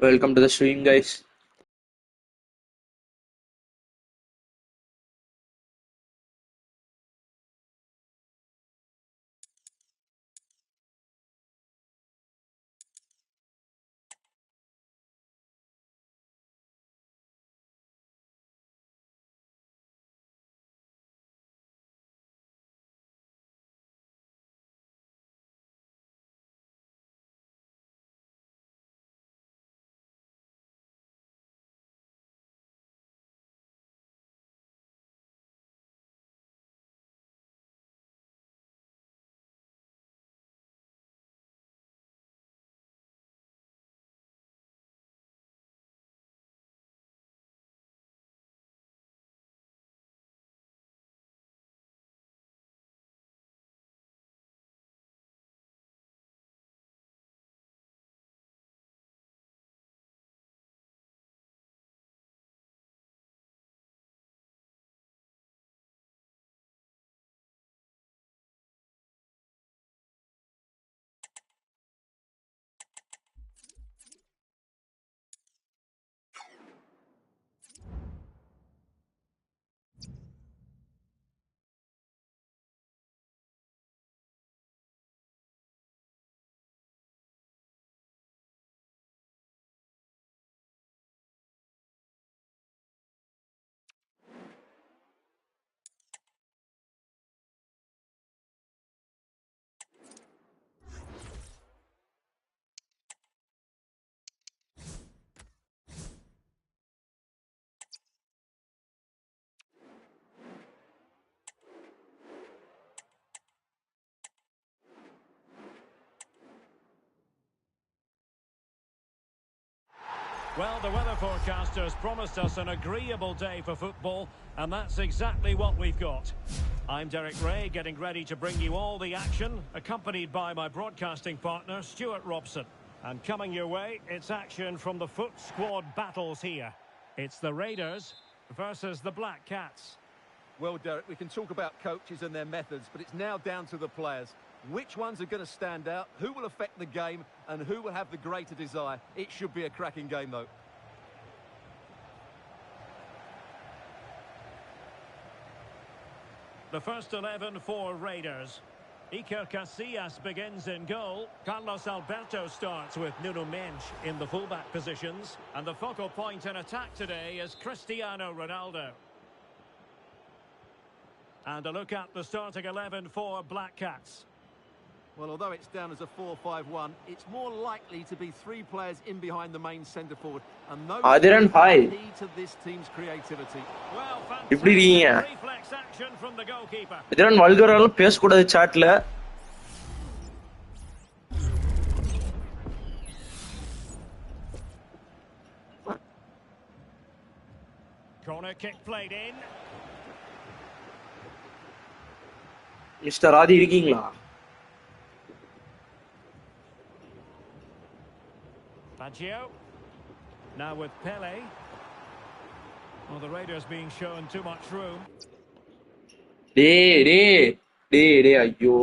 Welcome to the stream, guys. Well, the weather forecasters promised us an agreeable day for football, and that's exactly what we've got. I'm Derek Ray, getting ready to bring you all the action, accompanied by my broadcasting partner, Stuart Robson. And coming your way, it's action from the Foot Squad battles here. It's the Raiders versus the Black Cats. Well, Derek, we can talk about coaches and their methods, but it's now down to the players. Which ones are going to stand out, who will affect the game, and who will have the greater desire? It should be a cracking game, though. The first 11 for Raiders. Iker Casillas begins in goal. Carlos Alberto starts with Nuno Mendes in the fullback positions. And the focal point in attack today is Cristiano Ronaldo. And a look at the starting 11 for Black Cats. Well, although it's down as a 4-5-1, it's more likely to be three players in behind the main centre forward. And those are key to this team's creativity. Well, எப்படி இருக்கீங்க? fantastic reflex action from the goalkeeper. இதெல்லாம் வல்கராலும் பேசக்கூடாது சாட்ல. Corner kick played in. Mister Aadhi இருக்கீங்களா? Baggio. Now with Pele. Well, the Raiders being shown too much room. டேய் ஐயோ.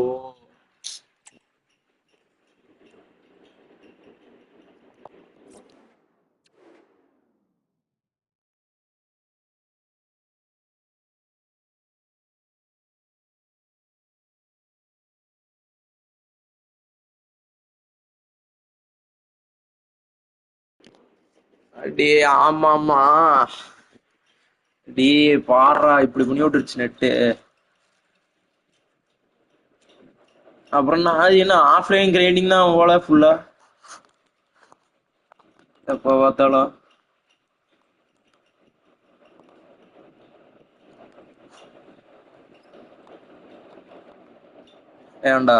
டேய் ஆமாமா. டேய் பாறா இப்படி பண்ணி விட்டுருச்சு நெட்டு. அப்புறம் நான் என்ன ஆஃப்லைன் கிரைண்டிங் தான் போல ஃபுல்லா. எப்ப பார்த்தாலும் ஏன்டா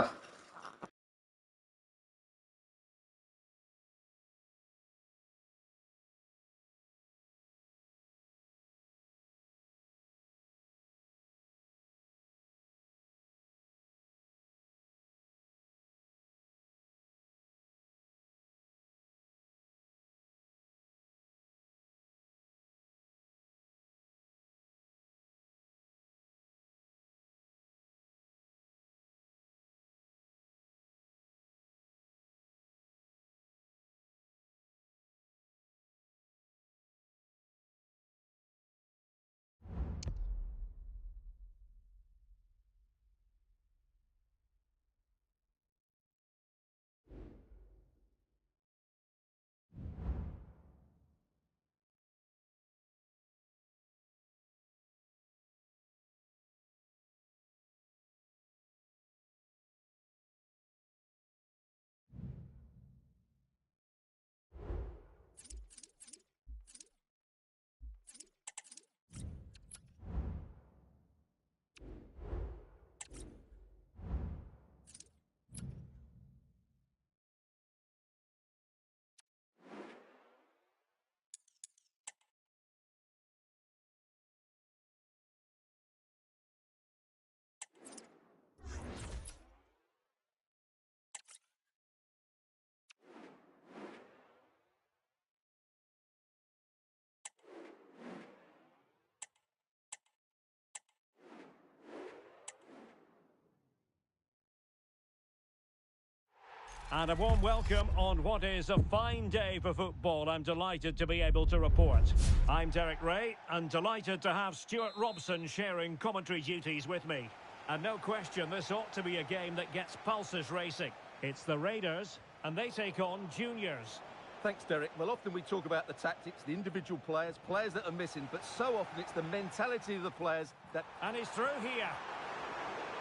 And a warm welcome on what is a fine day for football. I'm delighted to be able to report. I'm Derek Ray, and delighted to have Stuart Robson sharing commentary duties with me. And no question, this ought to be a game that gets pulses racing. It's the Raiders, and they take on Juniors. Thanks, Derek. Well, often we talk about the tactics, the individual players that are missing, but so often it's the mentality of the players that... And he's through here.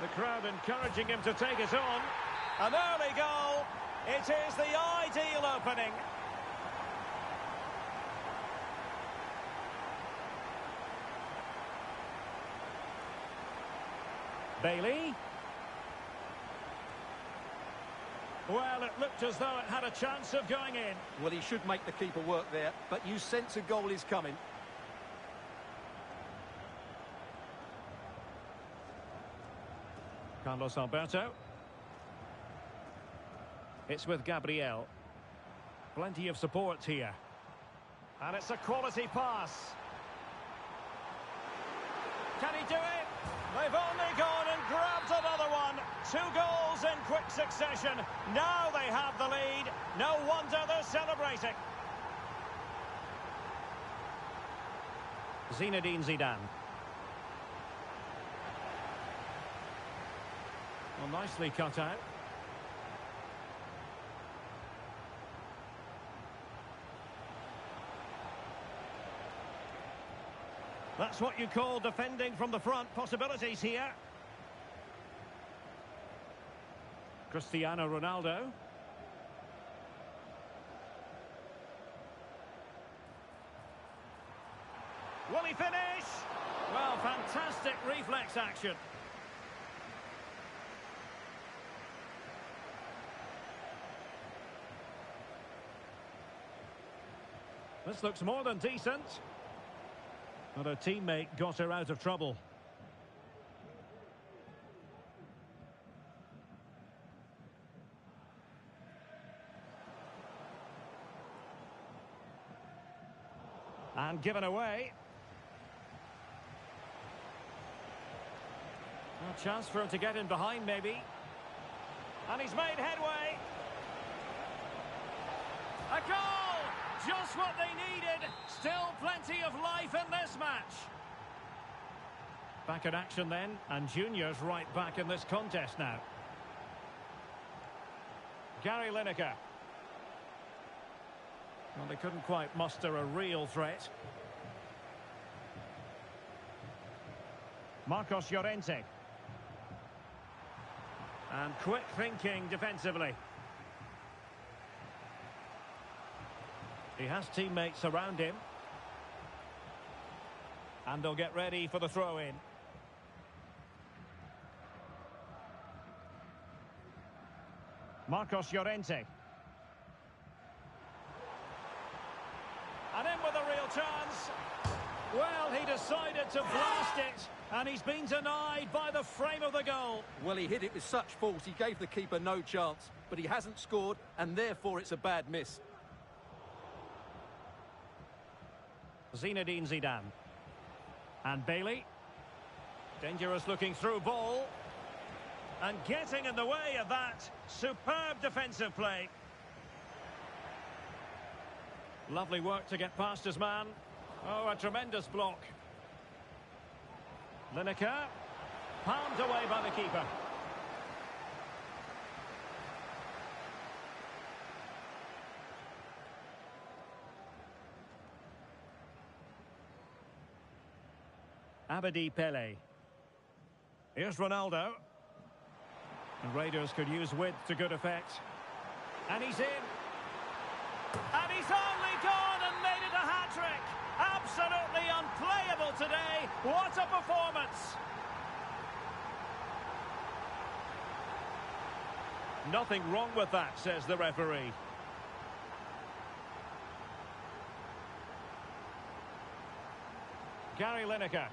The crowd encouraging him to take it on. An early goal. It is the ideal opening. Bailey. Well, it looked as though it had a chance of going in. Well, he should make the keeper work there, but you sense a goal is coming. Carlos Alberto. It's with Gabriel. Plenty of support here. And it's a quality pass. Can he do it? They've only gone and grabbed another one. 2 goals in quick succession. Now they have the lead. No wonder they're celebrating. Zinedine Zidane. Well, nicely cut out. That's what you call defending from the front. Possibilities here. Cristiano Ronaldo. Will he finish? Well, fantastic reflex action. This looks more than decent. But her teammate got her out of trouble. And given away. A chance for him to get in behind, maybe. And he's made headway. A goal! Just what they needed. Still plenty of life in this match. Back in action then, and Juniors right back in this contest now. Gary Lineker. Well, they couldn't quite muster a real threat. Marcos Llorente. And quick thinking defensively. He has teammates around him. And they'll get ready for the throw-in. Marcos Llorente. And in with a real chance. Well, he decided to blast it. And he's been denied by the frame of the goal. Well, he hit it with such force, he gave the keeper no chance. But he hasn't scored, and therefore it's a bad miss. Zinedine Zidane. And Bailey. Dangerous looking through ball. And getting in the way of that. Superb defensive play. Lovely work to get past his man. Oh, a tremendous block. Lineker. Palmed away by the keeper. Abedi Pele. Here's Ronaldo. And Raiders could use width to good effect. And he's in. And he's only gone and made it a hat-trick. Absolutely unplayable today. What a performance. Nothing wrong with that, says the referee. Gary Lineker.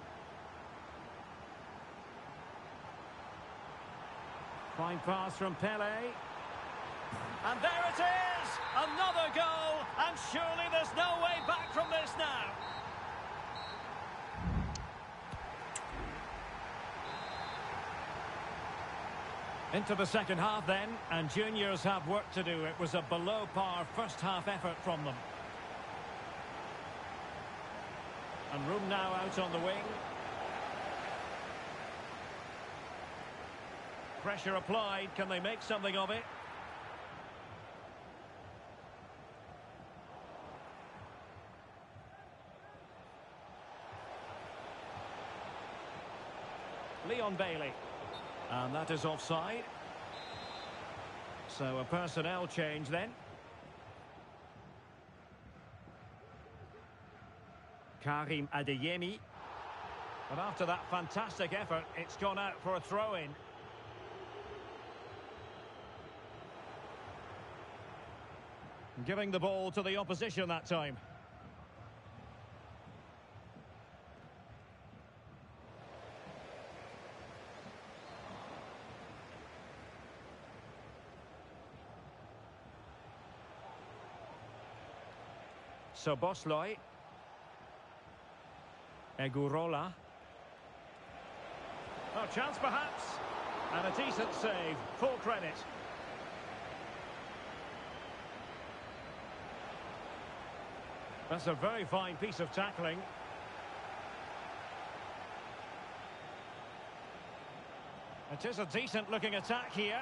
Fine pass from Pele. And there it is! Another goal! And surely there's no way back from this now. Into the second half then, and juniors have work to do. It was a below-par first-half effort from them. And room now out on the wing. Pressure applied. Can they make something of it? Leon Bailey. And that is offside. So a personnel change then. Karim Adeyemi. But after that fantastic effort, it's gone out for a throw-in. Giving the ball to the opposition that time. So Bosloi. Egurola. Oh, chance perhaps. And a decent save. Full credit. That's a very fine piece of tackling. It is a decent looking attack here,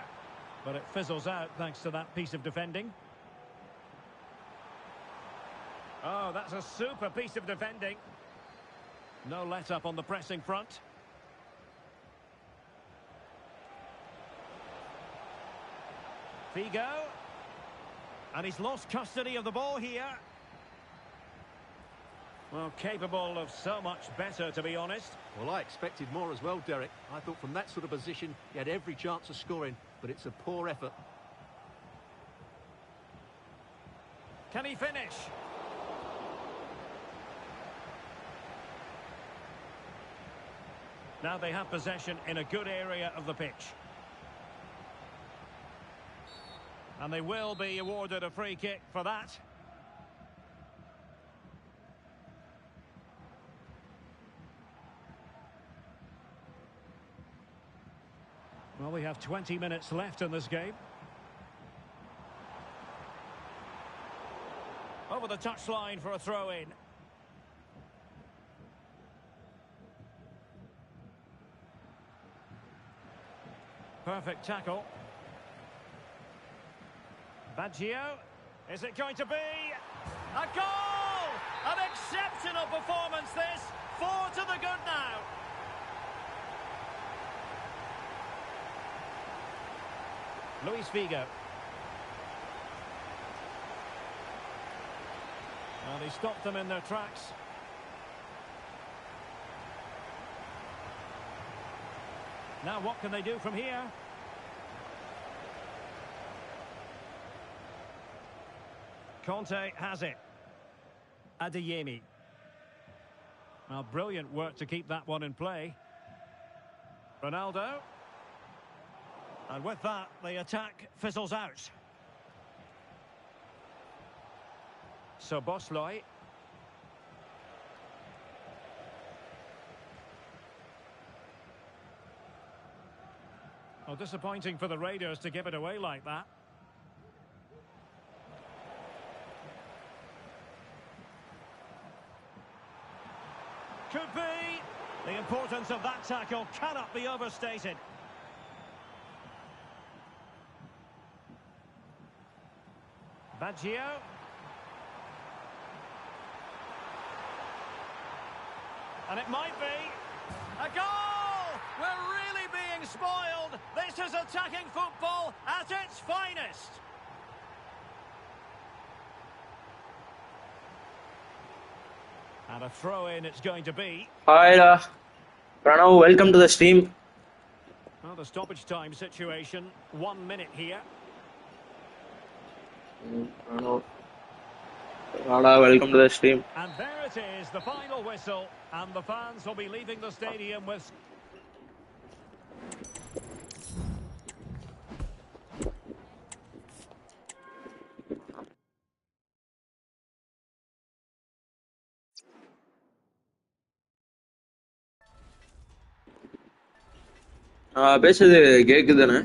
but it fizzles out thanks to that piece of defending. Oh, that's a super piece of defending. No let-up on the pressing front. Figo. And he's lost custody of the ball here. Well, capable of so much better, to be honest. Well, I expected more as well, Derek. I thought from that sort of position, he had every chance of scoring, but it's a poor effort. Can he finish? Now they have possession in a good area of the pitch. And they will be awarded a free kick for that. Well, we have 20 minutes left in this game. Over the touchline for a throw-in. Perfect tackle. Baggio. Is it going to be a goal? An exceptional performance this. 4 to the good now. Luis Figo. Well, he stopped them in their tracks. Now what can they do from here? Conte has it. Adeyemi. Well, brilliant work to keep that one in play. Ronaldo. And with that, the attack fizzles out. So Bosloi. Well, disappointing for the Raiders to give it away like that. Could be. The importance of that tackle cannot be overstated. Baggio. And it might be a goal! We're really being spoiled. This is attacking football at its finest. And a throw-in it's going to be. Hi, Pranav, welcome to the stream. Well, the stoppage time situation, 1 minute here. Pranav, welcome to the stream. And there it is, the final whistle. And the fans will be leaving the stadium with... பேசுறது கேக்குதானே?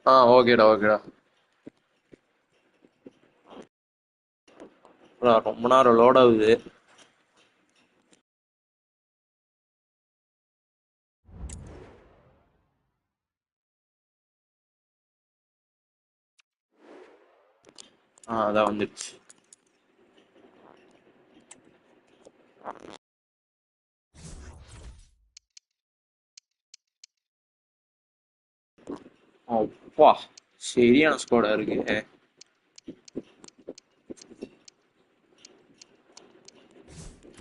ஓகேடா ஓகேடா. ரொம்ப நேரம் load ஆகுது. அதான் வந்துடுச்சு. அப்பா சரியான ஸ்குவாடா இருக்கு.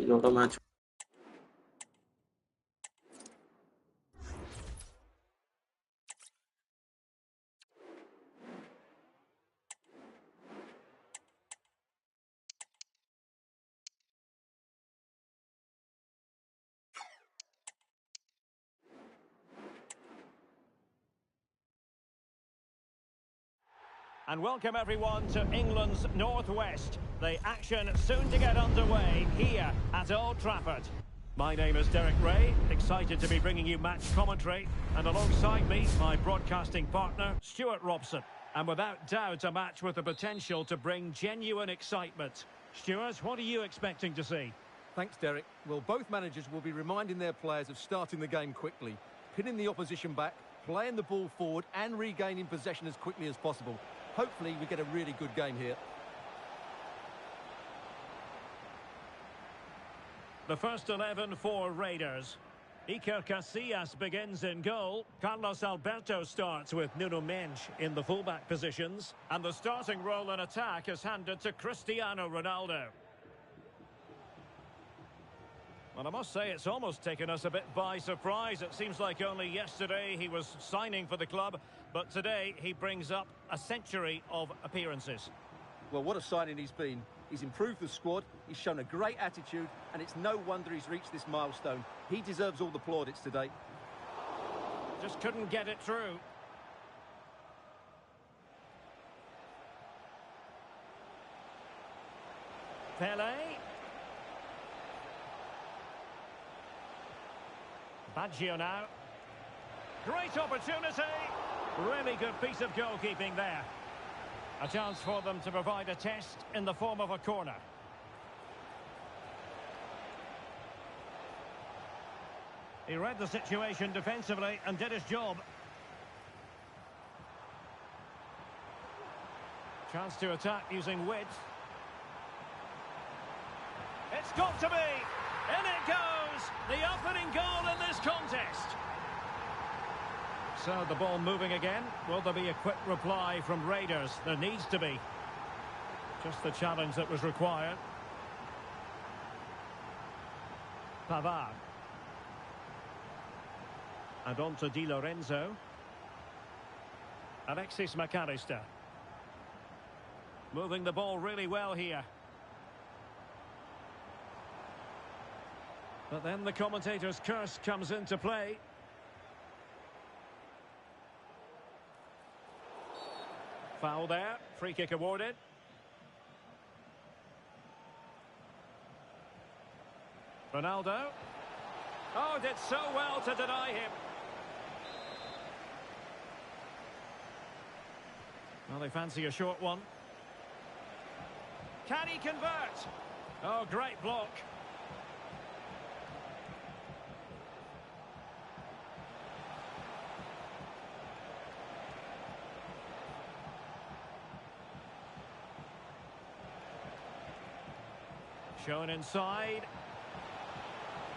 இதோட match And welcome everyone to England's Northwest. The action soon to get underway here at Old Trafford. My name is Derek Ray, excited to be bringing you match commentary. And alongside me, my broadcasting partner, Stuart Robson. And without doubt, a match with the potential to bring genuine excitement. Stuart, what are you expecting to see? Thanks, Derek. Well, both managers will be reminding their players of starting the game quickly, pinning the opposition back, playing the ball forward and regaining possession as quickly as possible. Hopefully, we get a really good game here. The first 11 for Raiders. Iker Casillas begins in goal. Carlos Alberto starts with Nuno Mendes in the fullback positions. And the starting role in attack is handed to Cristiano Ronaldo. Well, I must say it's almost taken us a bit by surprise. It seems like only yesterday he was signing for the club, but today he brings up a century of appearances. Well, what a signing he's been. He's improved the squad, he's shown a great attitude, and it's no wonder he's reached this milestone. He deserves all the plaudits today. Just couldn't get it through. Pele. Baggio now. Great opportunity. Really good piece of goalkeeping there. A chance for them to provide a test in the form of a corner. He read the situation defensively and did his job. Chance to attack using width. It's got to be! In it goes! The opening goal in this contest. So the ball moving again. Will there be a quick reply from Raiders? There needs to be. Just the challenge that was required. Pavard. And on to Di Lorenzo. Alexis McAllister. Moving the ball really well here. But then the commentator's curse comes into play. Foul there. Free kick awarded. Ronaldo. Oh, did so well to deny him. Well, they fancy a short one. Can he convert? Oh, great block. Shown inside.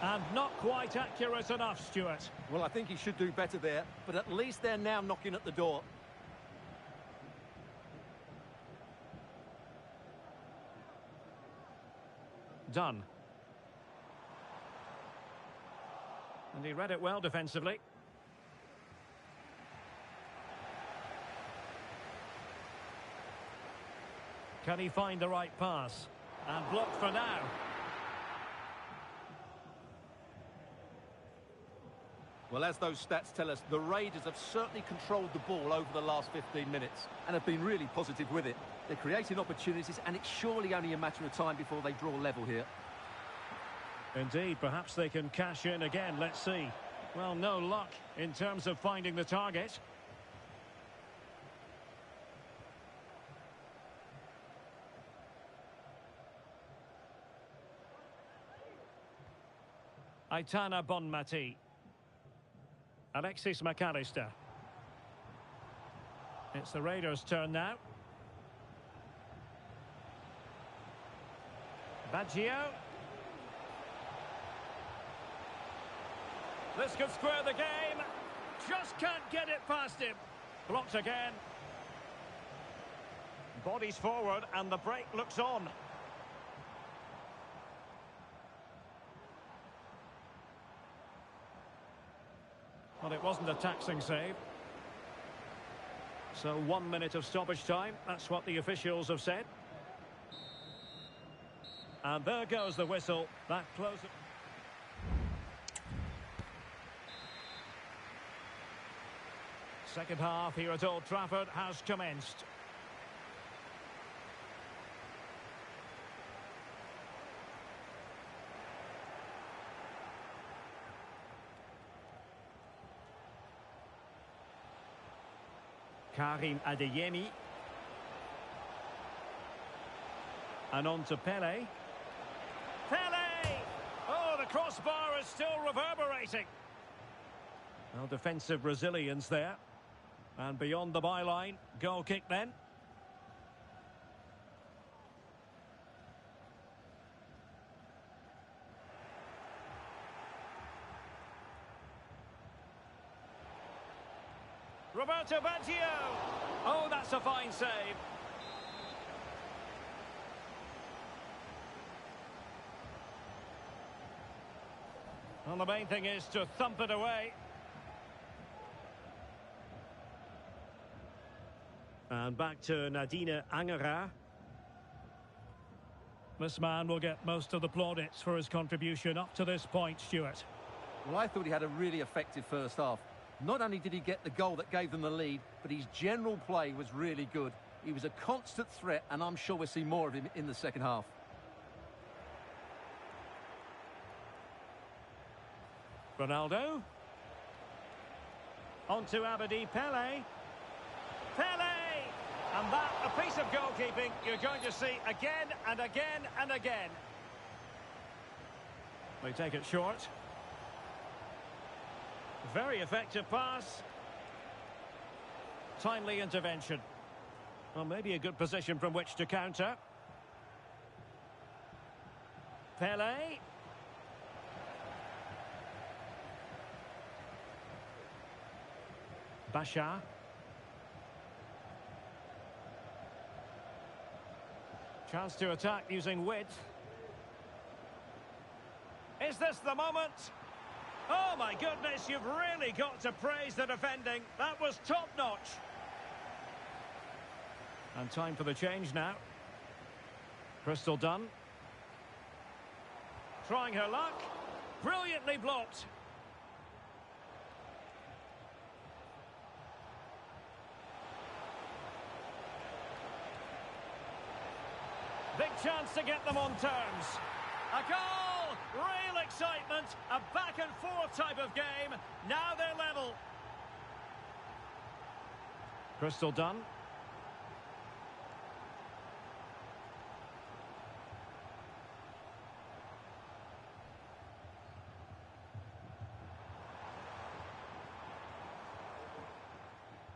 And not quite accurate enough, Stuart. Well, I think he should do better there, but at least they're now knocking at the door. Done. And he read it well defensively. Can he find the right pass? And blocked for now. Well, as those stats tell us, the Raiders have certainly controlled the ball over the last 15 minutes and have been really positive with it. They're creating opportunities, and it's surely only a matter of time before they draw level here. Indeed, perhaps they can cash in again. Let's see. Well, no luck in terms of finding the target. Aitana Bonmati. Alexis McAllister. It's the Raiders' turn now. Baggio. This could square the game. Just can't get it past him. Blocked again. Bodies forward and the break looks on. Well, it wasn't a taxing save. So 1 minute of stoppage time. That's what the officials have said. And there goes the whistle. That closes. Second half here at Old Trafford has commenced. Karim Adeyemi. And on to Pele. Pele! Oh, the crossbar is still reverberating. Well, defensive resilience there. And beyond the byline, goal kick then. Roberto Baggio! Oh, that's a fine save. Well, the main thing is to thump it away. And back to Nadine Angera. This man will get most of the plaudits for his contribution up to this point, Stuart. Well, I thought he had a really effective first half. Not only did he get the goal that gave them the lead, but his general play was really good. He was a constant threat, and I'm sure we'll see more of him in the second half. Ronaldo. On to Abedi Pele. Pele! And that, a piece of goalkeeping you're going to see again and again and again. They take it short. Very effective pass. Timely intervention. Well, maybe a good position from which to counter. Pele. Bashar. Chance to attack using width. Is this the moment? Oh my goodness, you've really got to praise the defending. That was top-notch. And time for the change now. Crystal Dunn. Trying her luck. Brilliantly blocked. Big chance to get them on terms. A goal! Real excitement. A back-and-forth type of game. Now they're level. Crystal Dunn.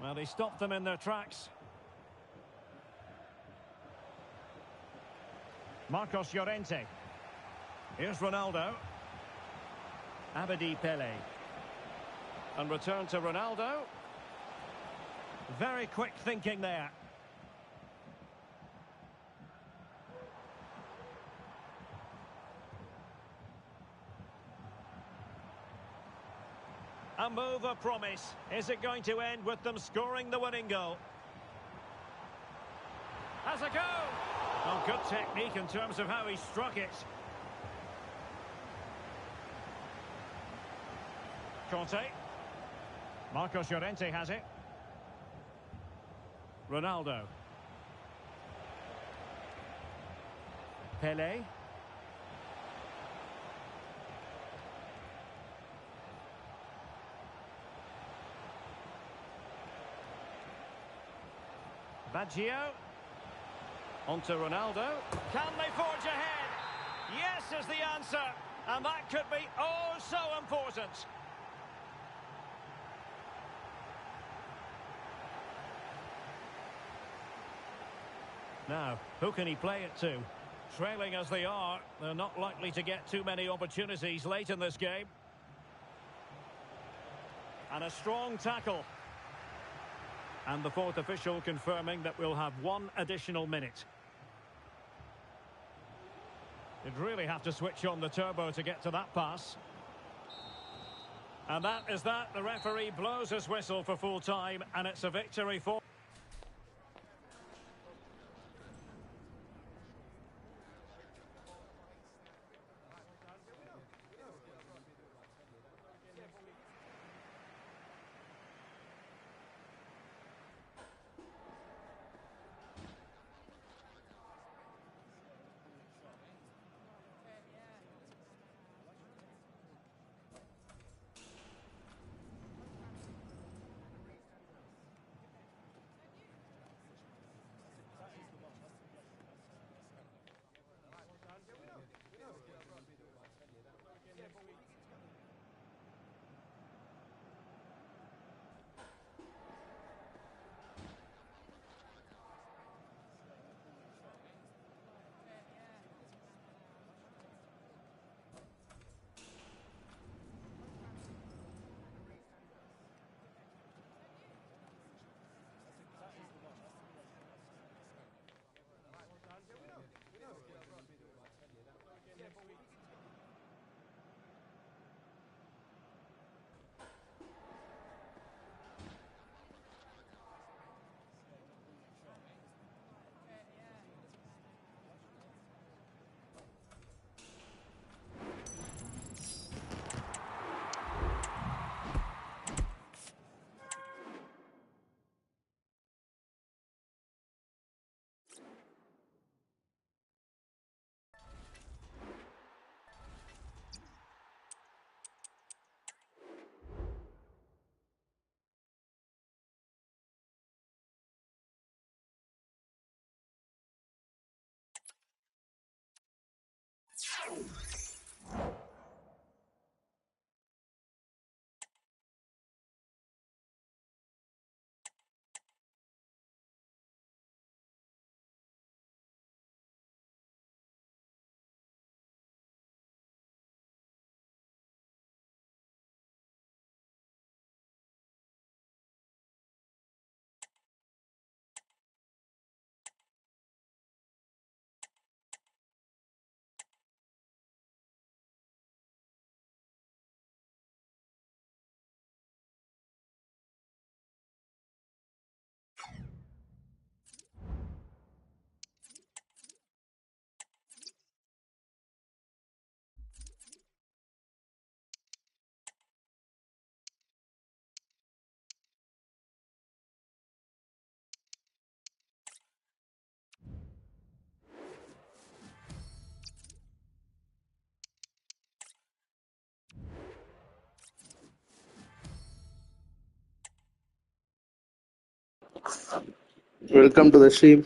Well, they stopped them in their tracks. Marcos Llorente. Here's Ronaldo. Abedi Pele. And return to Ronaldo. Very quick thinking there. A move of promise. Is it going to end with them scoring the winning goal? Has a go! Oh, good technique in terms of how he struck it. Conte. Marcos Llorente has it. Ronaldo. Pele. Baggio. On to Ronaldo. Can they forge ahead? Yes is the answer. And that could be oh so important. Now, who can he play it to? Trailing as they are, they're not likely to get too many opportunities late in this game. And a strong tackle. And the fourth official confirming that we'll have one additional minute. You'd really have to switch on the turbo to get to that pass. And that is that. The referee blows his whistle for full time, and it's a victory for... Welcome to the stream.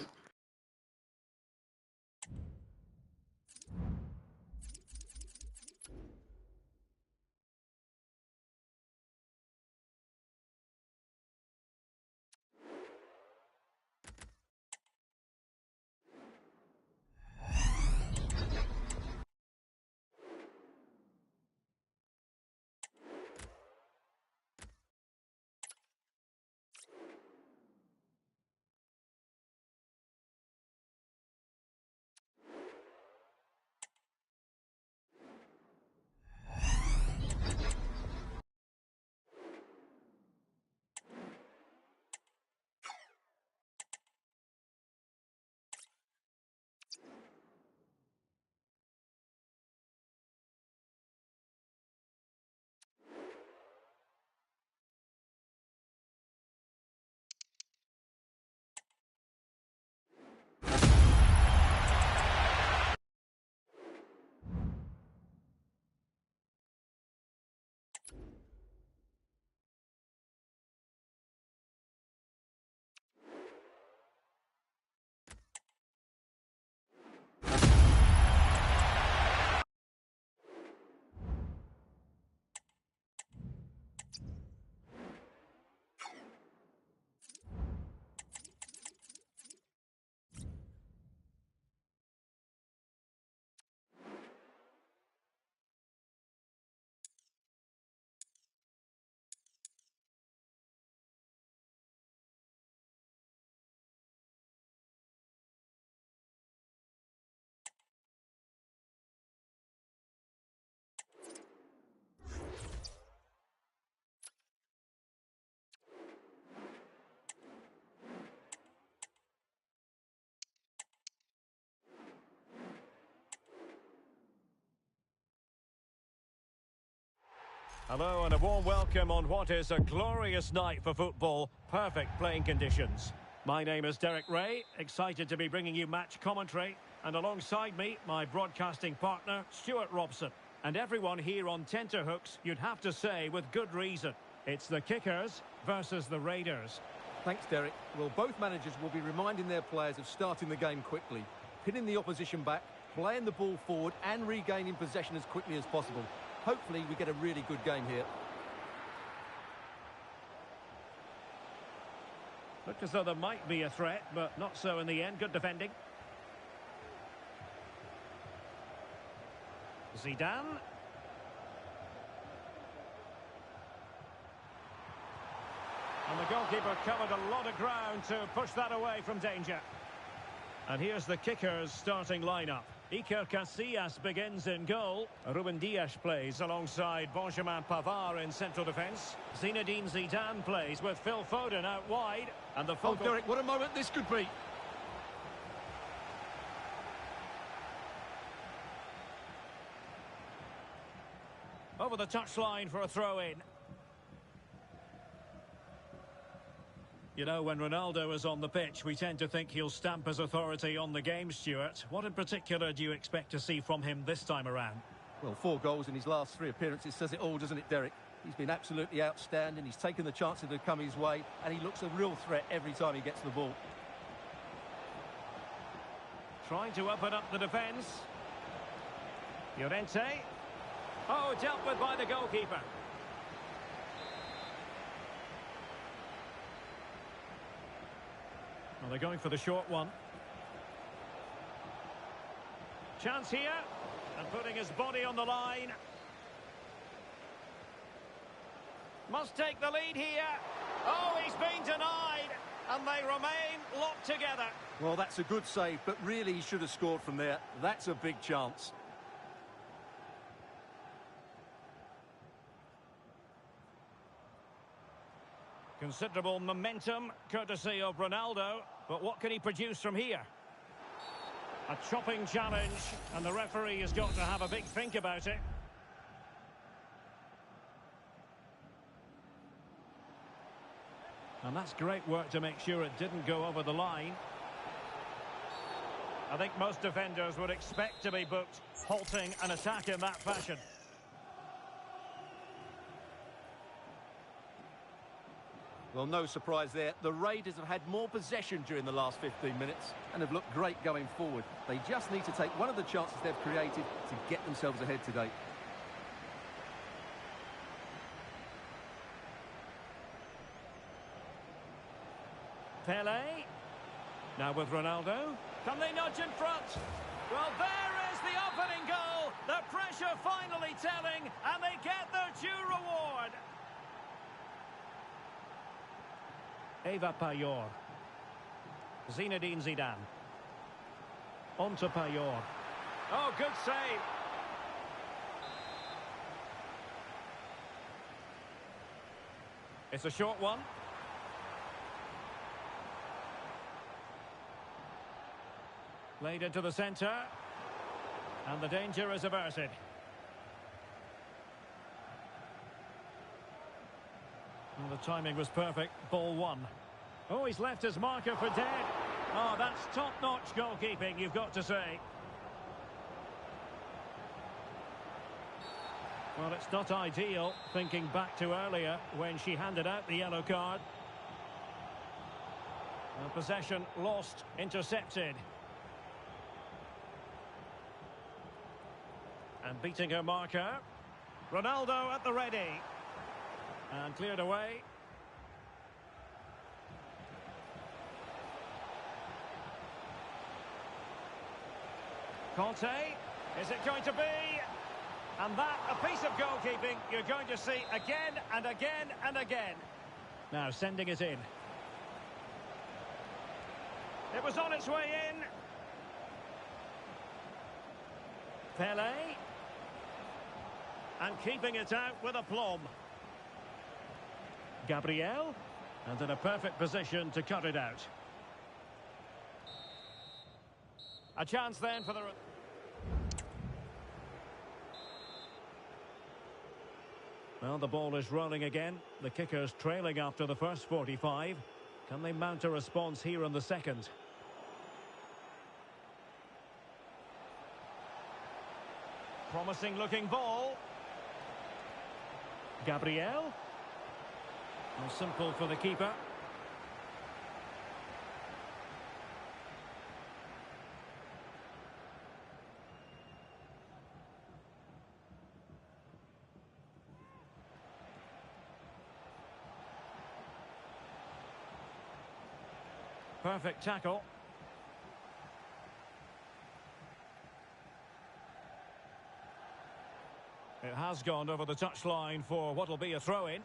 Hello and a warm welcome on what is a glorious night for football. Perfect playing conditions. My name is Derek Ray, excited to be bringing you match commentary. And alongside me, my broadcasting partner, Stuart Robson. And everyone here on tenterhooks, you'd have to say with good reason. It's the Kickers versus the Raiders. Thanks, Derek. Well, both managers will be reminding their players of starting the game quickly, pinning the opposition back, playing the ball forward and regaining possession as quickly as possible. Hopefully we get a really good game here. Looked as though there might be a threat, but not so in the end. Good defending. Zidane. And the goalkeeper covered a lot of ground to push that away from danger. And here's the Kickers' starting lineup. Iker Casillas begins in goal. Ruben Dias plays alongside Benjamin Pavard in central defence. Zinedine Zidane plays with Phil Foden out wide. And the Oh, Derek, what a moment this could be. over the touchline for a throw-in. You know, when Ronaldo is on the pitch, we tend to think he'll stamp his authority on the game, Stuart. What in particular do you expect to see from him this time around? Well, 4 goals in his last 3 appearances says it all, doesn't it, Derek? He's been absolutely outstanding. He's taken the chances that have come his way, and he looks a real threat every time he gets the ball. Trying to open up the defence. Llorente. Oh, dealt with by the goalkeeper. Well, they're going for the short one. Chance here. And putting his body on the line. Must take the lead here. Oh, he's been denied. And they remain locked together. Well, that's a good save, but really he should have scored from there. That's a big chance. Considerable momentum, courtesy of Ronaldo. But what can he produce from here? A chopping challenge, and the referee has got to have a big think about it. And that's great work to make sure it didn't go over the line. I think most defenders would expect to be booked, halting an attack in that fashion. Well, no surprise there. The Raiders have had more possession during the last 15 minutes and have looked great going forward. They just need to take one of the chances they've created to get themselves ahead today. Pele. Now with Ronaldo. Can they nudge in front? Well, there is the opening goal. The pressure finally telling, and they get their due reward. Eva Payor. Zinedine Zidane. On to Payor. Oh, good save. It's a short one. Played into the centre. And the danger is averted. Well, the timing was perfect. Ball 1. Oh, he's left his marker for dead. Oh, that's top-notch goalkeeping, you've got to say. Well, it's not ideal, thinking back to earlier when she handed out the yellow card. Well, possession lost, intercepted. And beating her marker. Ronaldo at the ready. And cleared away. Conte, is it going to be? And that, a piece of goalkeeping you're going to see again and again and again. Now sending it in. It was on its way in. Pele. And keeping it out with aplomb. Gabriel, and in a perfect position to cut it out. A chance then for the... Well, the ball is rolling again. The kicker's trailing after the first 45. Can they mount a response here in the second? Promising looking ball. Gabriel. Well, simple for the keeper. Perfect tackle. It has gone over the touchline for what will be a throw-in.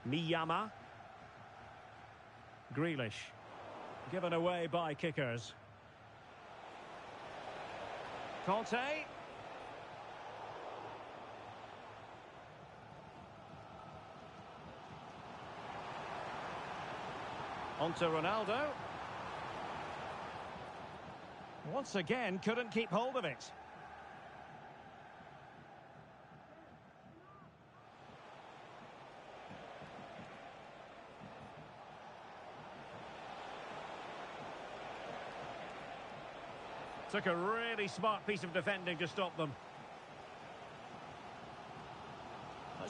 Miyama. Grealish. Given away by kickers. Conte. On to Ronaldo. Once again, couldn't keep hold of it. Took a really smart piece of defending to stop them.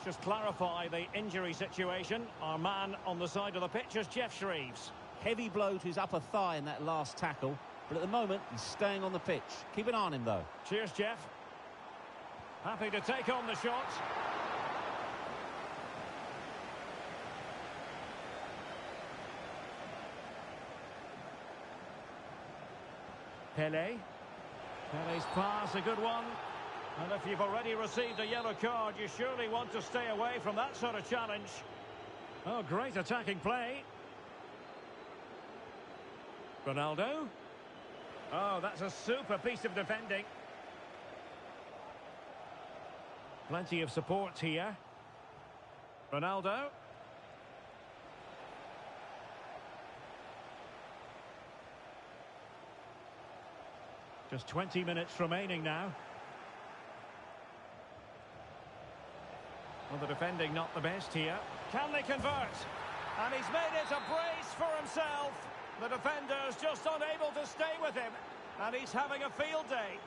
Let's just clarify the injury situation. Our man on the side of the pitch is Jeff Shreves. Heavy blow to his upper thigh in that last tackle, but at the moment he's staying on the pitch. Keep an eye on him though. Cheers, Jeff. Happy to take on the shot. Pele. Pele's pass, a good one. And if you've already received a yellow card, you surely want to stay away from that sort of challenge. Oh, great attacking play. Ronaldo. Oh, that's a super piece of defending. Plenty of support here. Ronaldo. Just 20 minutes remaining now. Well, the defending not the best here. Can they convert? And he's made it a brace for himself. The defender's just unable to stay with him. And he's having a field day.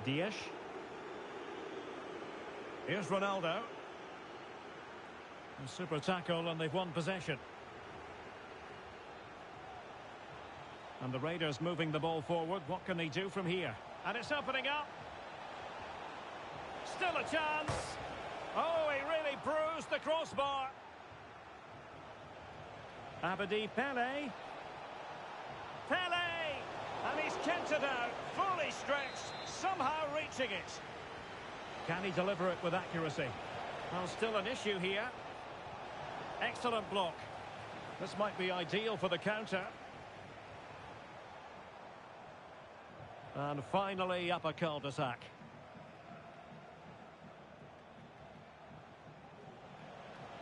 Dias. Here's Ronaldo. A super tackle and they've won possession. And the Raiders moving the ball forward. What can they do from here? And it's opening up. Still a chance. Oh, he really bruised the crossbar. Abedi Pele. Pele! And he's kept it out. Fully stretched. Somehow reaching it. Can he deliver it with accuracy? Well, still an issue here. Excellent block. This might be ideal for the counter. And finally up a cul-de-sac.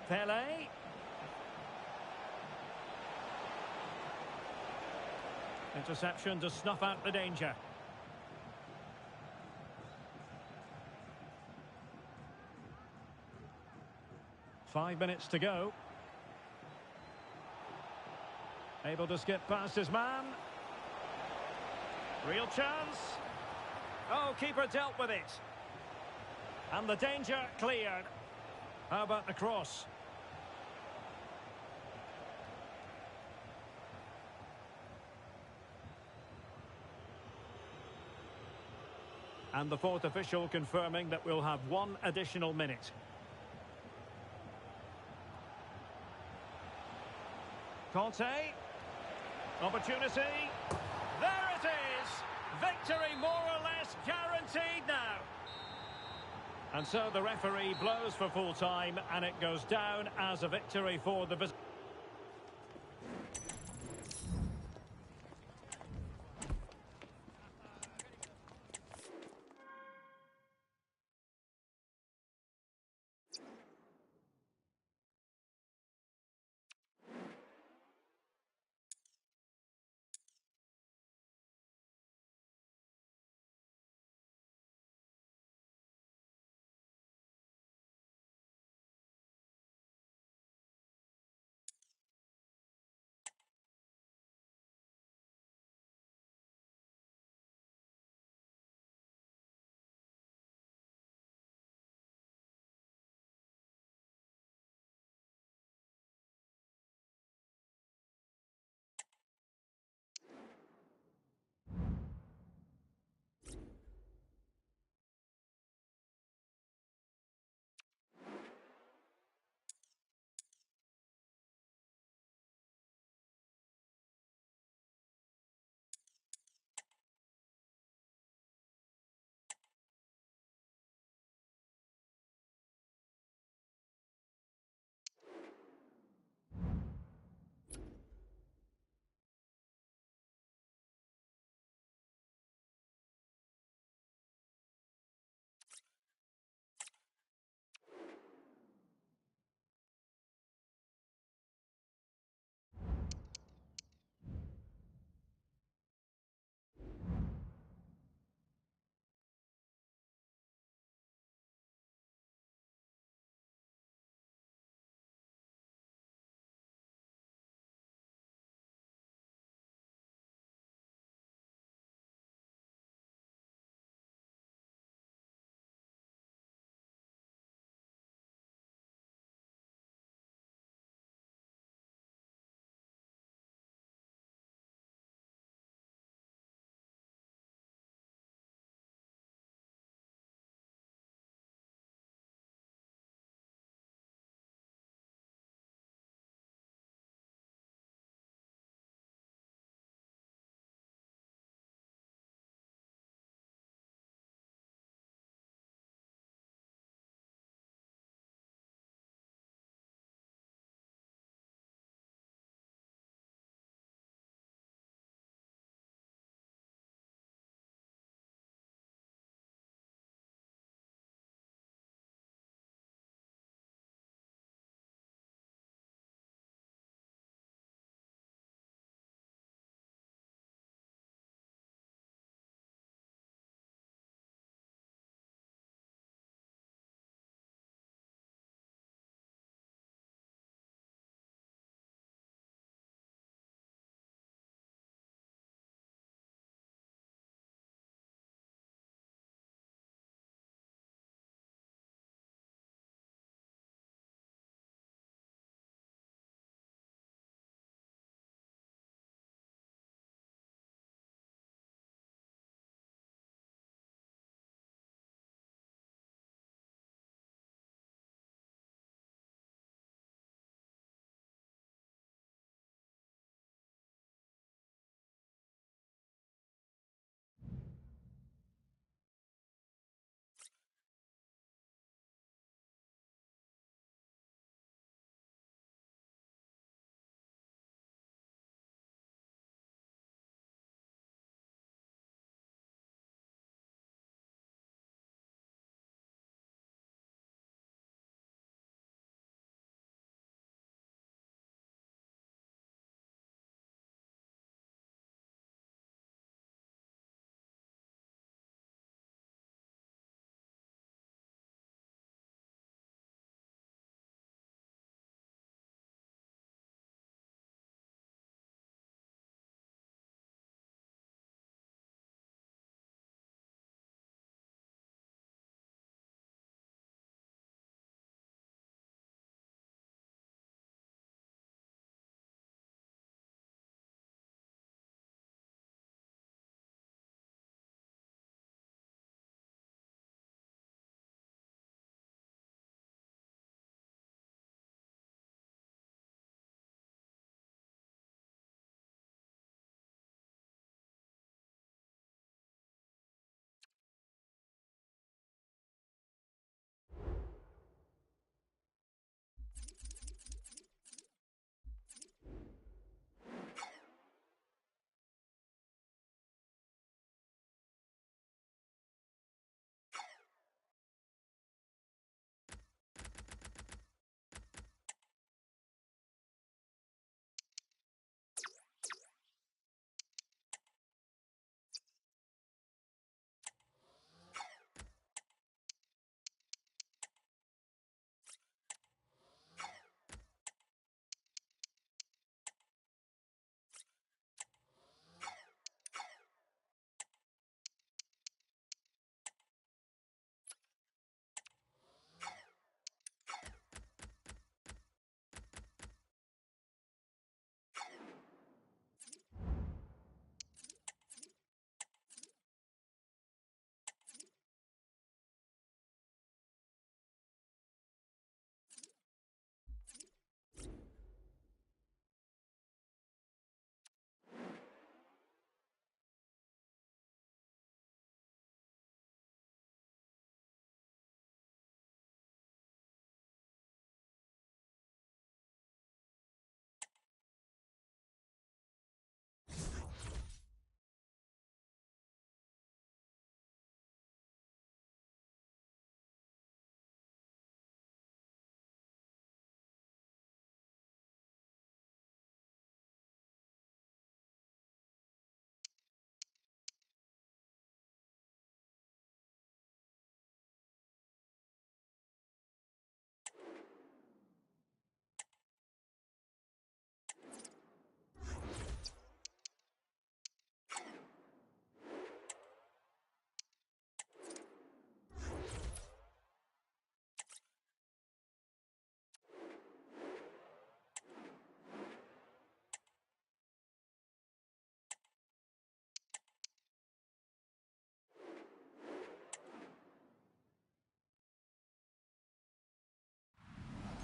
Pele. Interception to snuff out the danger. Five minutes to go. Able to skip past his man. Real chance. Oh, keeper dealt with it. And the danger cleared. How about the cross? And the fourth official confirming that we'll have one additional minute. Conte. Opportunity. There it is. Victory more or less guaranteed now. And so the referee blows for full time and it goes down as a victory for the visitors.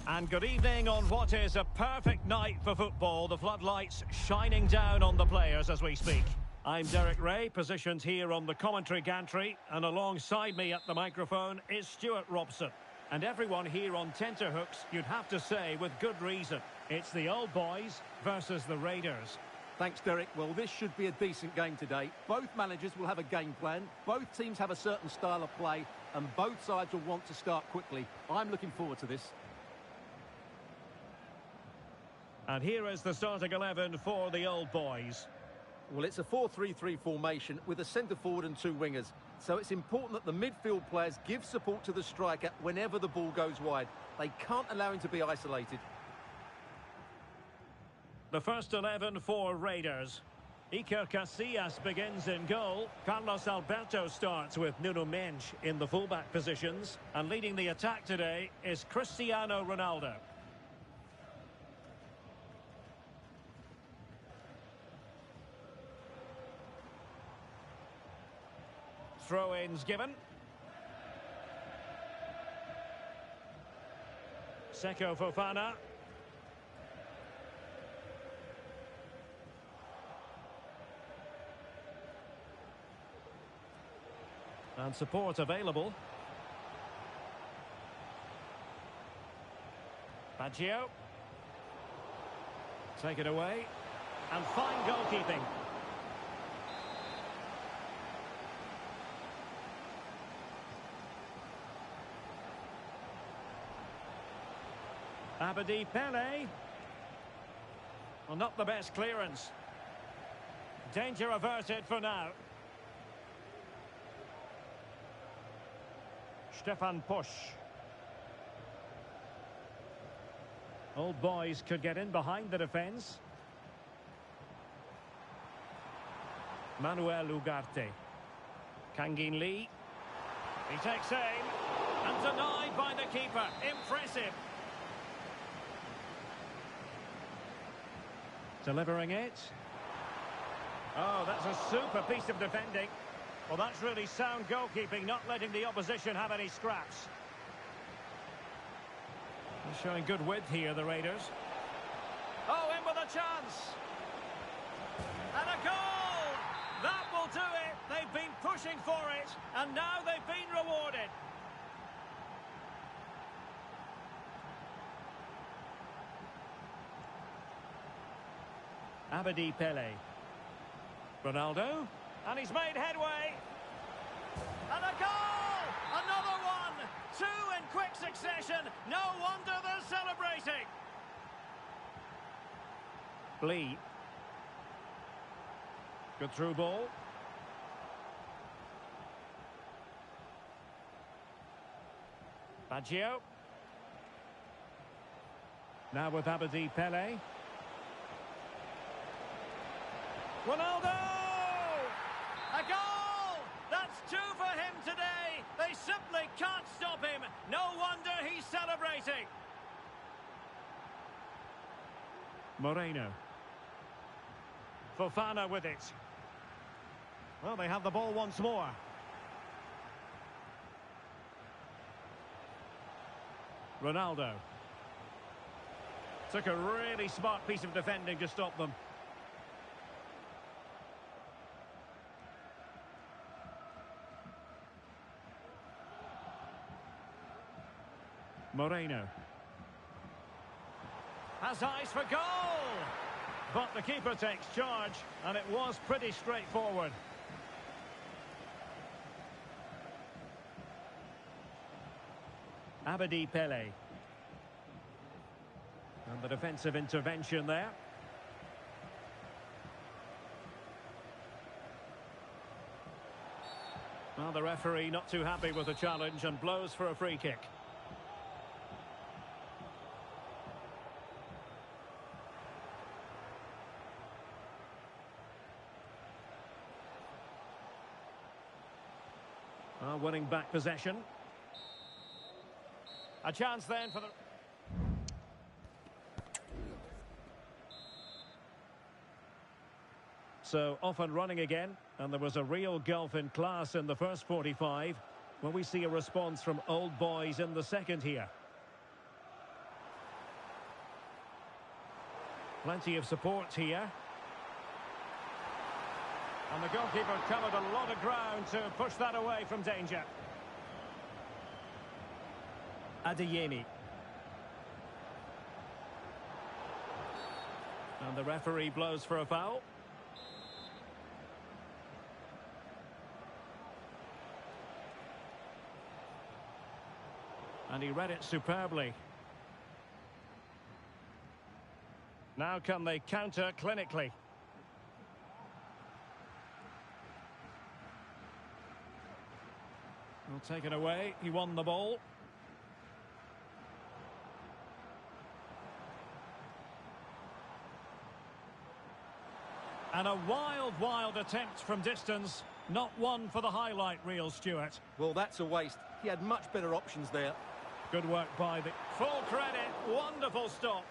And good evening on what is a perfect night for football. The floodlights shining down on the players as we speak. I'm Derek Ray, positioned here on the commentary gantry, and alongside me at the microphone is Stuart Robson. And everyone here on tenterhooks, you'd have to say with good reason. It's the old boys versus the Raiders. Thanks, Derek. Well, this should be a decent game today. Both managers will have a game plan. Both teams have a certain style of play, and both sides will want to start quickly. I'm looking forward to this. And here is the starting 11 for the old boys. Well, it's a 4-3-3 formation with a centre-forward and two wingers. So it's important that the midfield players give support to the striker whenever the ball goes wide. They can't allow him to be isolated. The first 11 for Raiders. Iker Casillas begins in goal. Carlos Alberto starts with Nuno Mendes in the fullback positions. And leading the attack today is Cristiano Ronaldo. Throw-ins given. Seko Fofana. And support available. Baggio. Take it away. And fine goalkeeping. Abedi Pele. Well, not the best clearance. Danger averted for now. Stefan Pusch. Old boys could get in behind the defence. Manuel Ugarte. Kangin Lee. He takes aim. And denied by the keeper. Impressive. Delivering it. Oh, that's a super piece of defending. Well, that's really sound goalkeeping, not letting the opposition have any scraps. They're showing good width here, the Raiders. Oh, in with a chance. And a goal! That will do it. They've been pushing for it, and now they've been rewarded. Abedi Pele. Ronaldo. And he's made headway. And a goal! Another one! Two in quick succession. No wonder they're celebrating. Lee. Good through ball. Baggio. Now with Abedi Pele. Ronaldo! A goal! That's two for him today. They simply can't stop him. No wonder he's celebrating. Moreno. Fofana with it. Well, they have the ball once more. Ronaldo. Took a really smart piece of defending to stop them. Moreno. Has eyes for goal! But the keeper takes charge, and it was pretty straightforward. Abedi Pele. And the defensive intervention there. Well, the referee not too happy with the challenge and blows for a free kick. Winning back possession. A chance then for the... So off and running again, and there was a real gulf in class in the first 45. Will we see a response from old boys in the second here? Plenty of support here. And the goalkeeper covered a lot of ground to push that away from danger. Adeyemi. And the referee blows for a foul. And he read it superbly. Now can they counter clinically? Well, taken away. He won the ball. And a wild, wild attempt from distance. Not one for the highlight reel, Stuart. Well, that's a waste. He had much better options there. Good work by the... Full credit. Wonderful stop.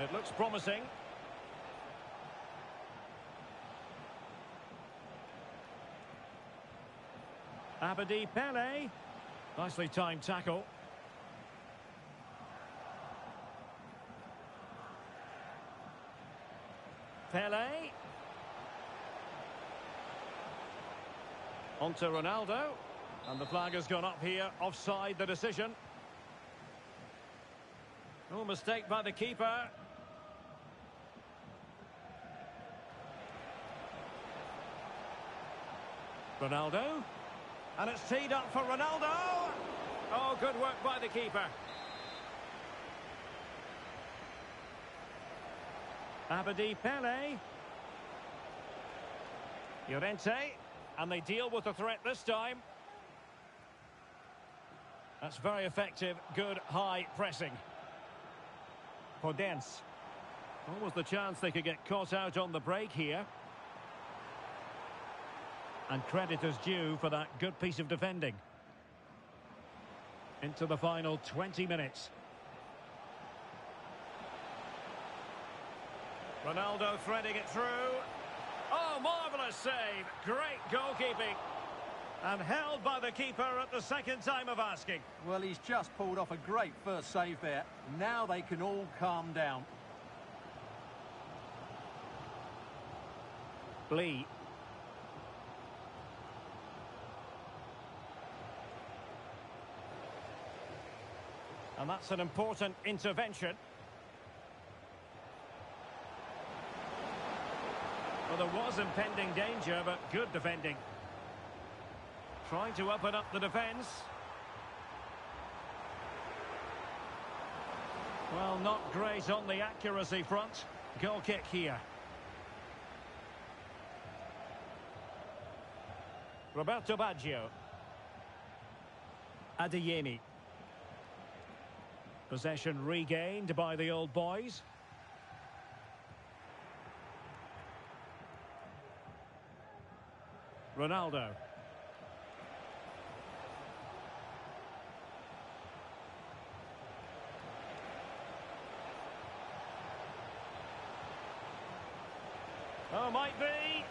It looks promising. Abedi Pele. Nicely timed tackle. Pele. On to Ronaldo. And the flag has gone up here. Offside the decision. No mistake by the keeper. Ronaldo. And it's teed up for Ronaldo. Oh, good work by the keeper. Abedi Pele. Llorente. And they deal with the threat this time. That's very effective. Good high pressing. Podence. What was the chance they could get caught out on the break here? And credit is due for that good piece of defending. Into the final 20 minutes. Ronaldo threading it through. Oh, marvellous save. Great goalkeeping. And held by the keeper at the second time of asking. Well, he's just pulled off a great first save there. Now they can all calm down. Lee. And that's an important intervention. Well, there was impending danger, but good defending. Trying to open up the defence. Well, not great on the accuracy front. Goal kick here. Roberto Baggio. Adeyemi. Possession regained by the old boys. Ronaldo. Oh, might be.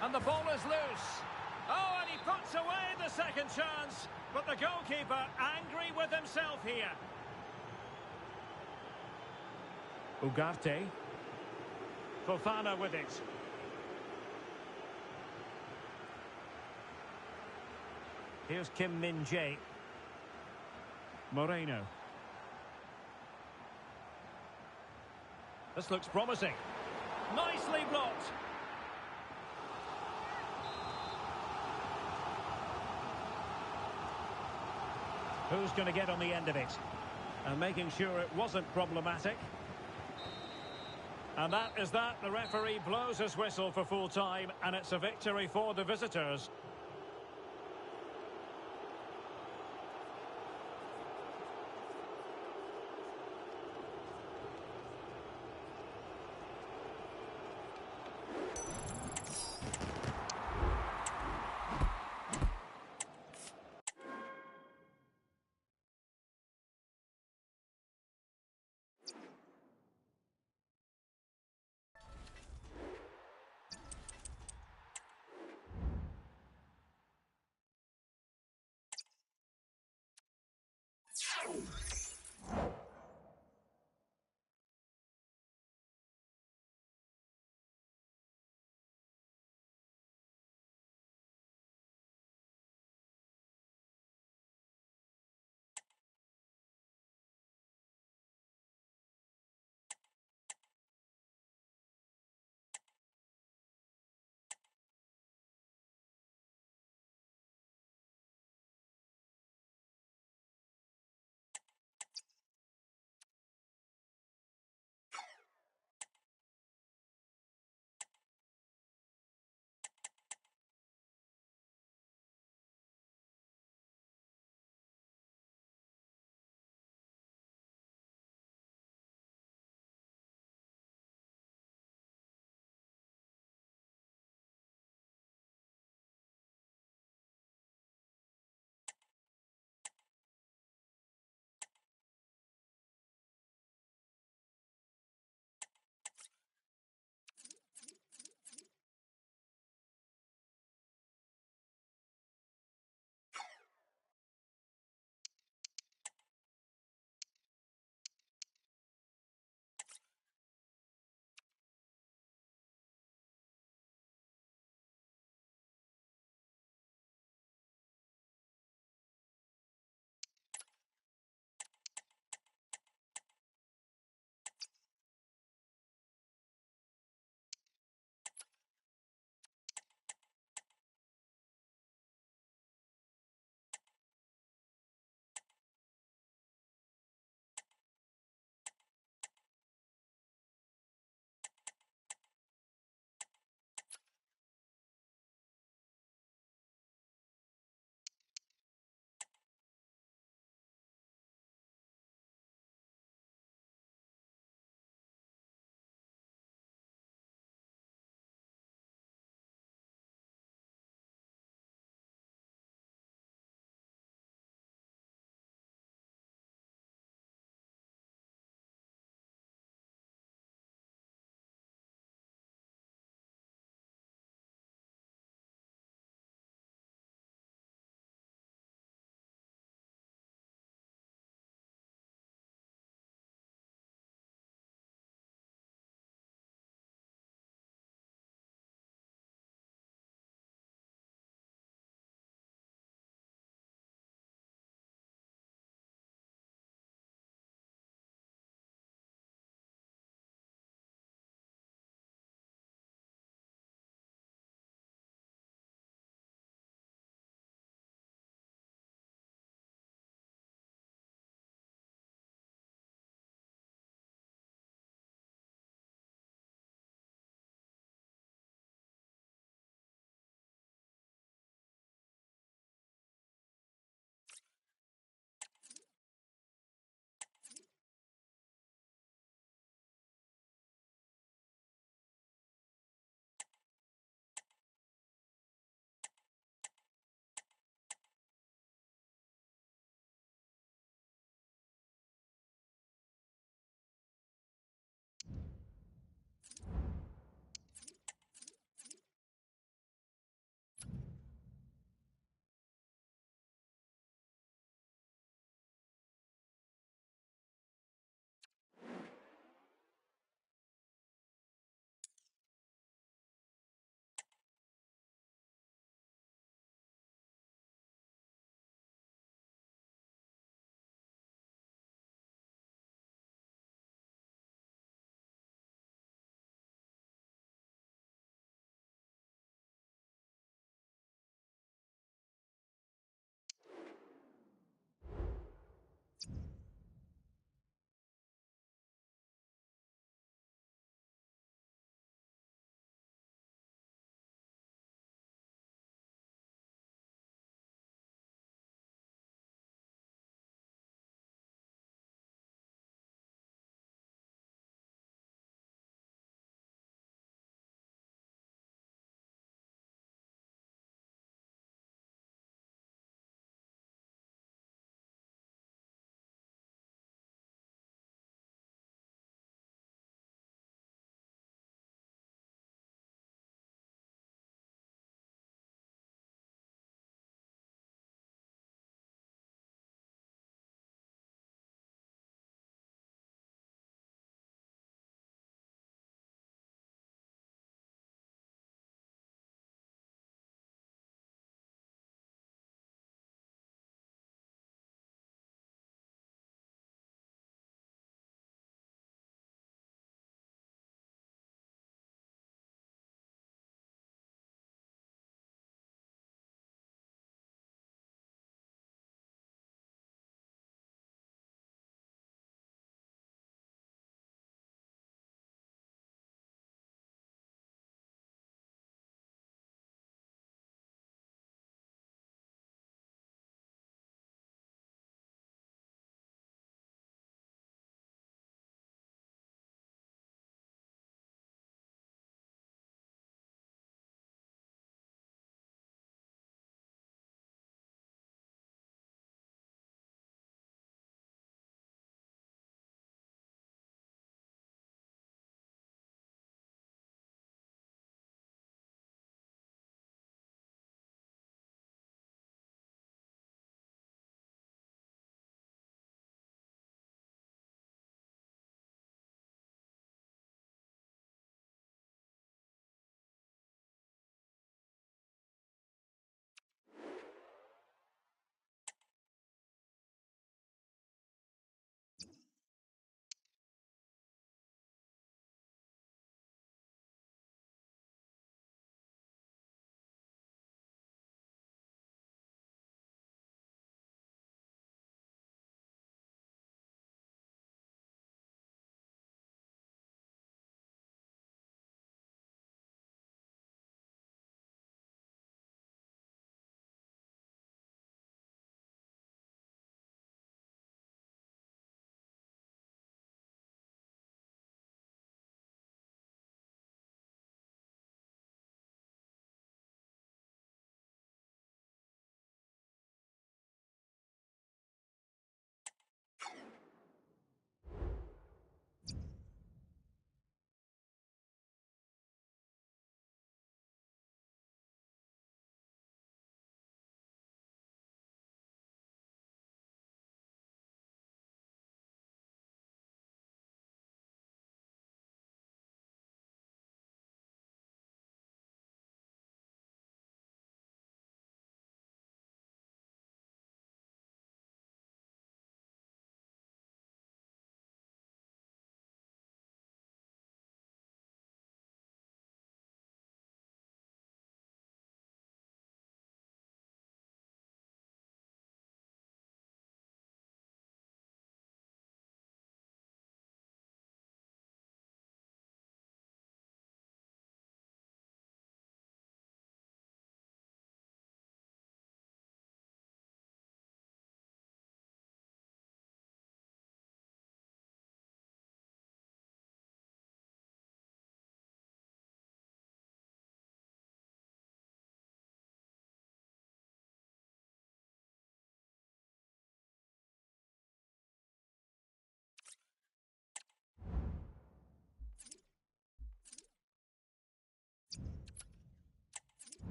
And the ball is loose. Oh, and he puts away the second chance. But the goalkeeper angry with himself here. Ugarte. Fofana with it. Here's Kim Min-jae. Moreno. This looks promising. Nicely blocked. Who's going to get on the end of it? And making sure it wasn't problematic. And that is that. The referee blows his whistle for full time, and it's a victory for the visitors.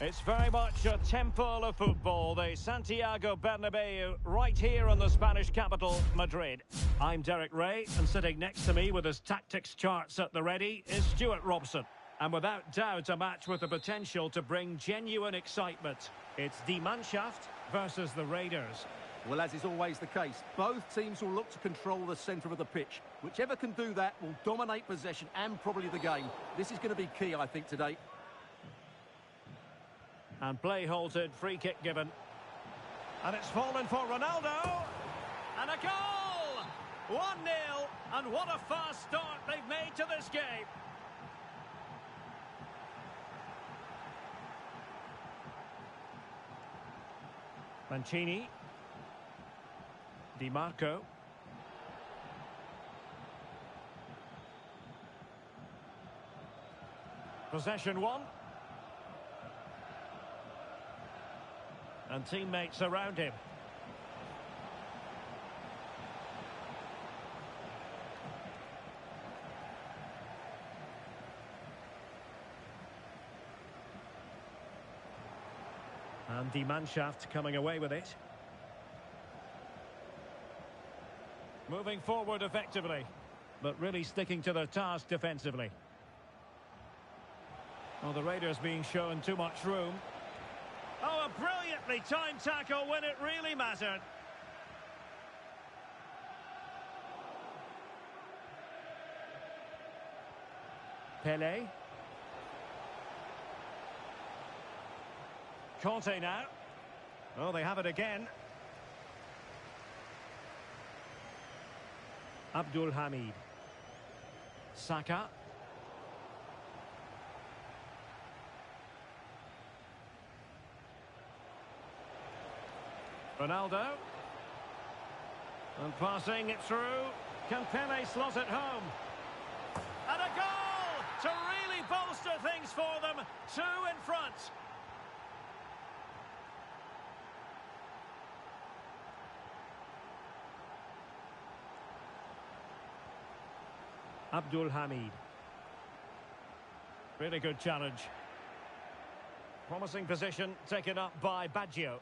It's very much a temple of football, the Santiago Bernabeu, right here in the Spanish capital, Madrid. I'm Derek Ray, and sitting next to me with his tactics charts at the ready is Stuart Robson. And without doubt, a match with the potential to bring genuine excitement. It's Die Mannschaft versus the Raiders. Well, as is always the case, both teams will look to control the centre of the pitch. Whichever can do that will dominate possession and probably the game. This is going to be key, I think, today. And play halted, free kick given. And it's fallen for Ronaldo. And a goal! 1-0, and what a fast start they've made to this game. Mancini. Di Marco. Possession one. And teammates around him. And Die Mannschaft coming away with it. Moving forward effectively, but really sticking to their task defensively. Well, the Raiders being shown too much room. Oh, a brilliantly timed tackle when it really mattered. Pele. Conte now. Oh, they have it again. Abdul Hamid. Saka. Ronaldo. And passing it through. Can Pele slot it home? And a goal to really bolster things for them. 2 in front. Abdul Hamid. Really good challenge. Promising position taken up by Baggio.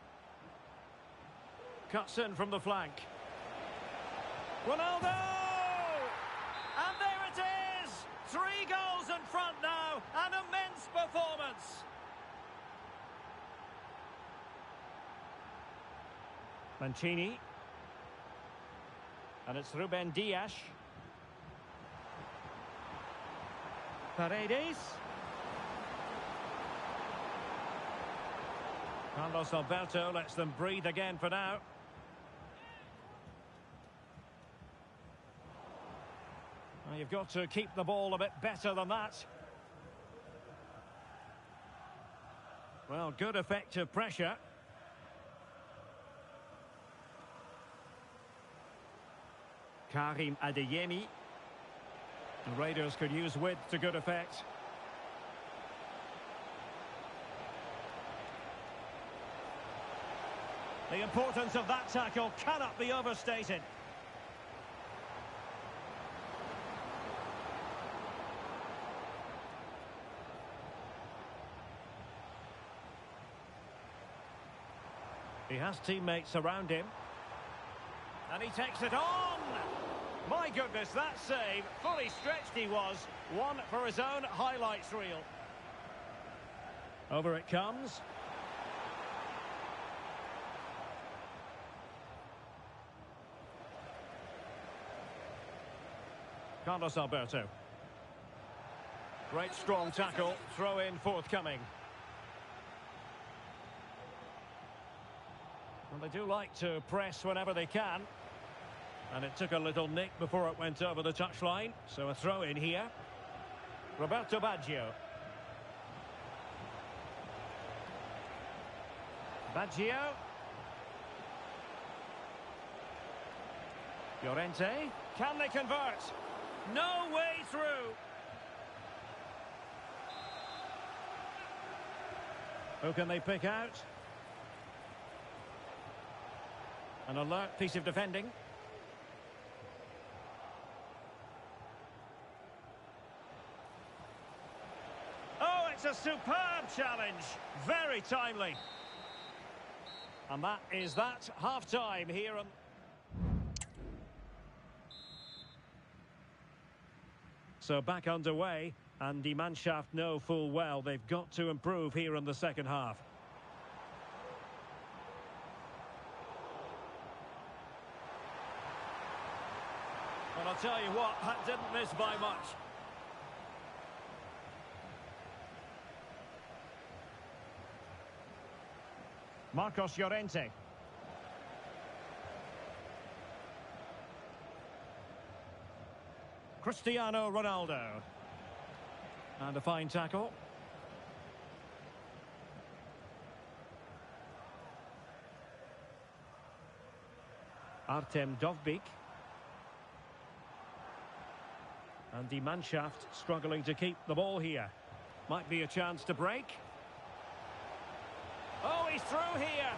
Cuts in from the flank. Ronaldo! And there it is! 3 goals in front now. An immense performance. Mancini. And it's Ruben Dias. Paredes. Carlos Alberto lets them breathe again for now. Well, you've got to keep the ball a bit better than that. Well, good effective pressure. Karim Adeyemi. The Raiders could use width to good effect. The importance of that tackle cannot be overstated. He has teammates around him. And he takes it on! My goodness, that save, fully stretched he was. One for his own highlights reel. Over it comes. Carlos Alberto. Great strong tackle, throw in forthcoming. Well, they do like to press whenever they can. And it took a little nick before it went over the touchline. So a throw in here. Roberto Baggio. Baggio. Llorente. Can they convert? No way through. Who can they pick out? An alert piece of defending. Oh, it's a a superb challenge. Very timely. And that is that. Half-time here on... So back underway, and the Mannschaft know full well they've got to improve here in the second half. Well, I'll tell you what, that didn't miss by much. Marcos Llorente. Cristiano Ronaldo. And a fine tackle. Artem Dovbyk. And the Mannschaft struggling to keep the ball here. Might be a chance to break. Oh, he's through here.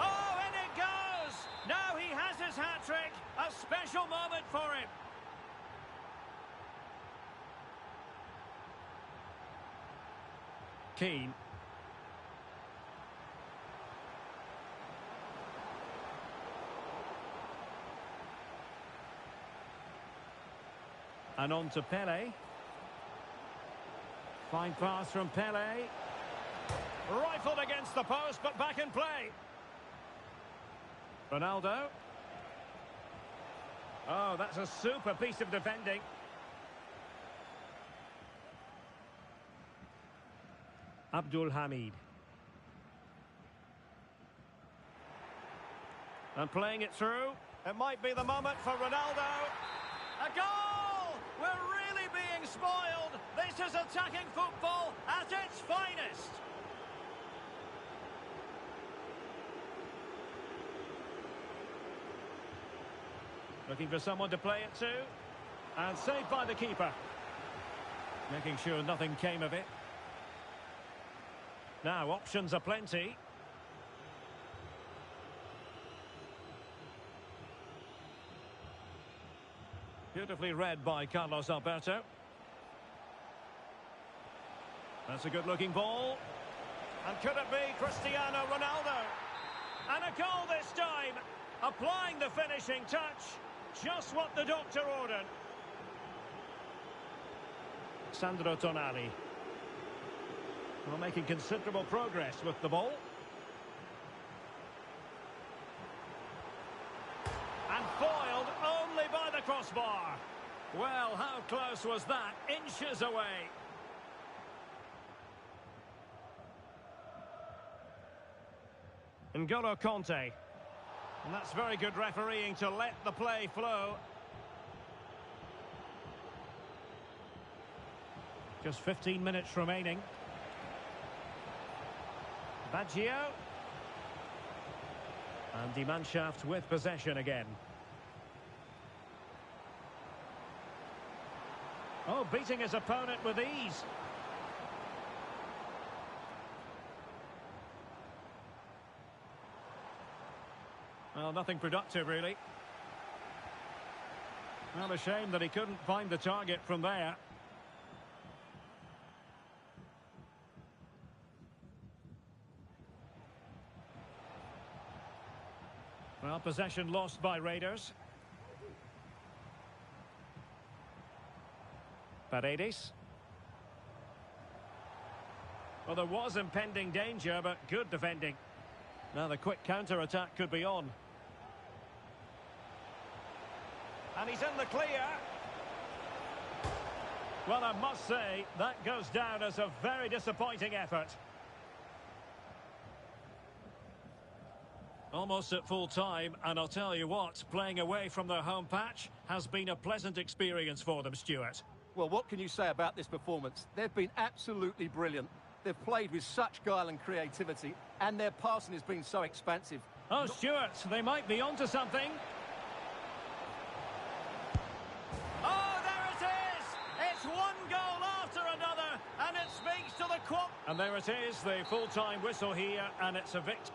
Oh, and it goes! Now he has his hat-trick. A special moment for him. Keane. And on to Pele. Fine pass from Pele. Rifled against the post, but back in play. Ronaldo. Oh, that's a super piece of defending. Abdul Hamid. And playing it through. It might be the moment for Ronaldo. A goal! We're really being spoiled. This is attacking football at its finest. Looking for someone to play it to. And saved by the keeper. Making sure nothing came of it. Now, options are plenty. Beautifully read by Carlos Alberto. That's a good-looking ball. And could it be Cristiano Ronaldo? And a goal this time. Applying the finishing touch. Just what the doctor ordered. Sandro Tonali. Well, making considerable progress with the ball. And foiled only by the crossbar. Well, how close was that? Inches away. N'Golo Kanté. And that's very good refereeing to let the play flow. Just 15 minutes remaining. Baggio. And the Mannschaft with possession again. Oh, beating his opponent with ease. Well, nothing productive, really. Well, a shame that he couldn't find the target from there. Well, possession lost by Raiders. Paredes. Well, there was impending danger, but good defending. Now the quick counter-attack could be on. And he's in the clear. Well, I must say, that goes down as a very disappointing effort. Almost at full time, and I'll tell you what, playing away from their home patch has been a pleasant experience for them, Stuart. Well, what can you say about this performance? They've been absolutely brilliant. They've played with such guile and creativity, and their passing has been so expansive. Oh, Stuart, they might be onto something. Oh, there it is! It's one goal after another, and it speaks to the quad. And there it is, the full-time whistle here, and it's a victory.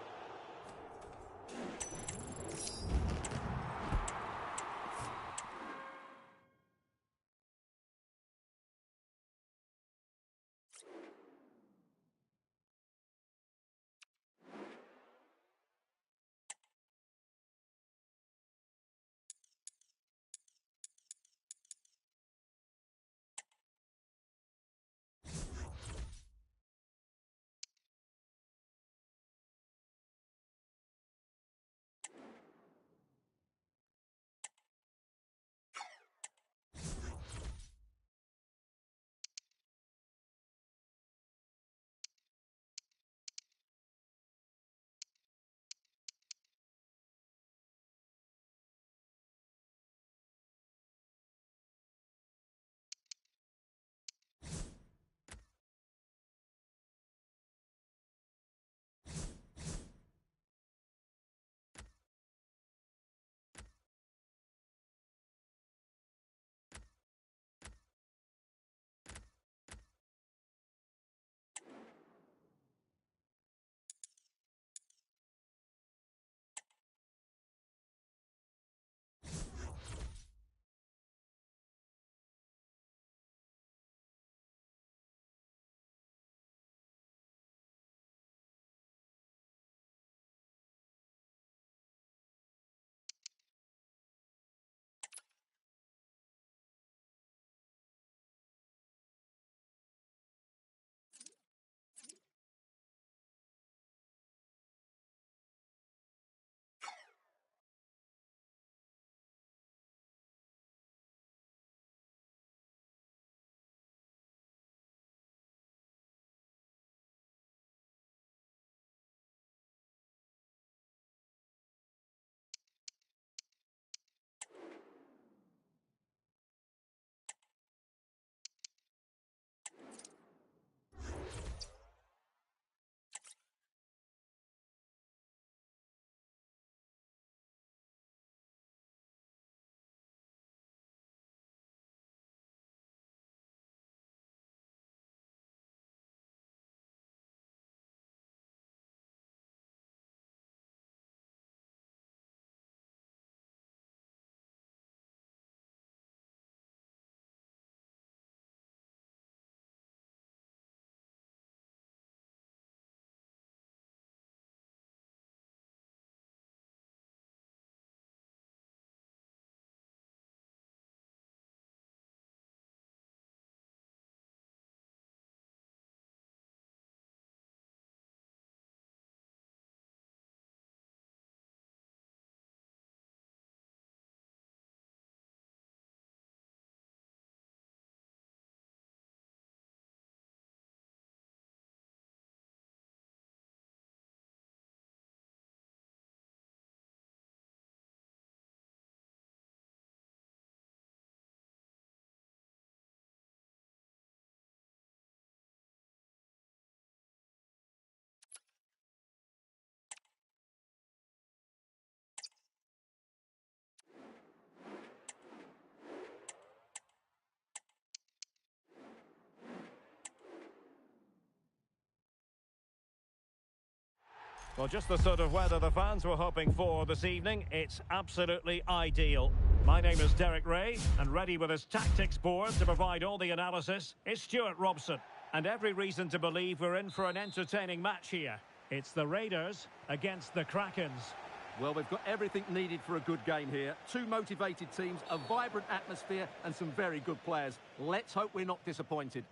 Well, just the sort of weather the fans were hoping for this evening. It's absolutely ideal. My name is Derek Ray, and ready with his tactics board to provide all the analysis is Stuart Robson. And every reason to believe we're in for an entertaining match here. It's the Raiders against the Krakens. Well, we've got everything needed for a good game here. Two motivated teams, a vibrant atmosphere, and some very good players. Let's hope we're not disappointed.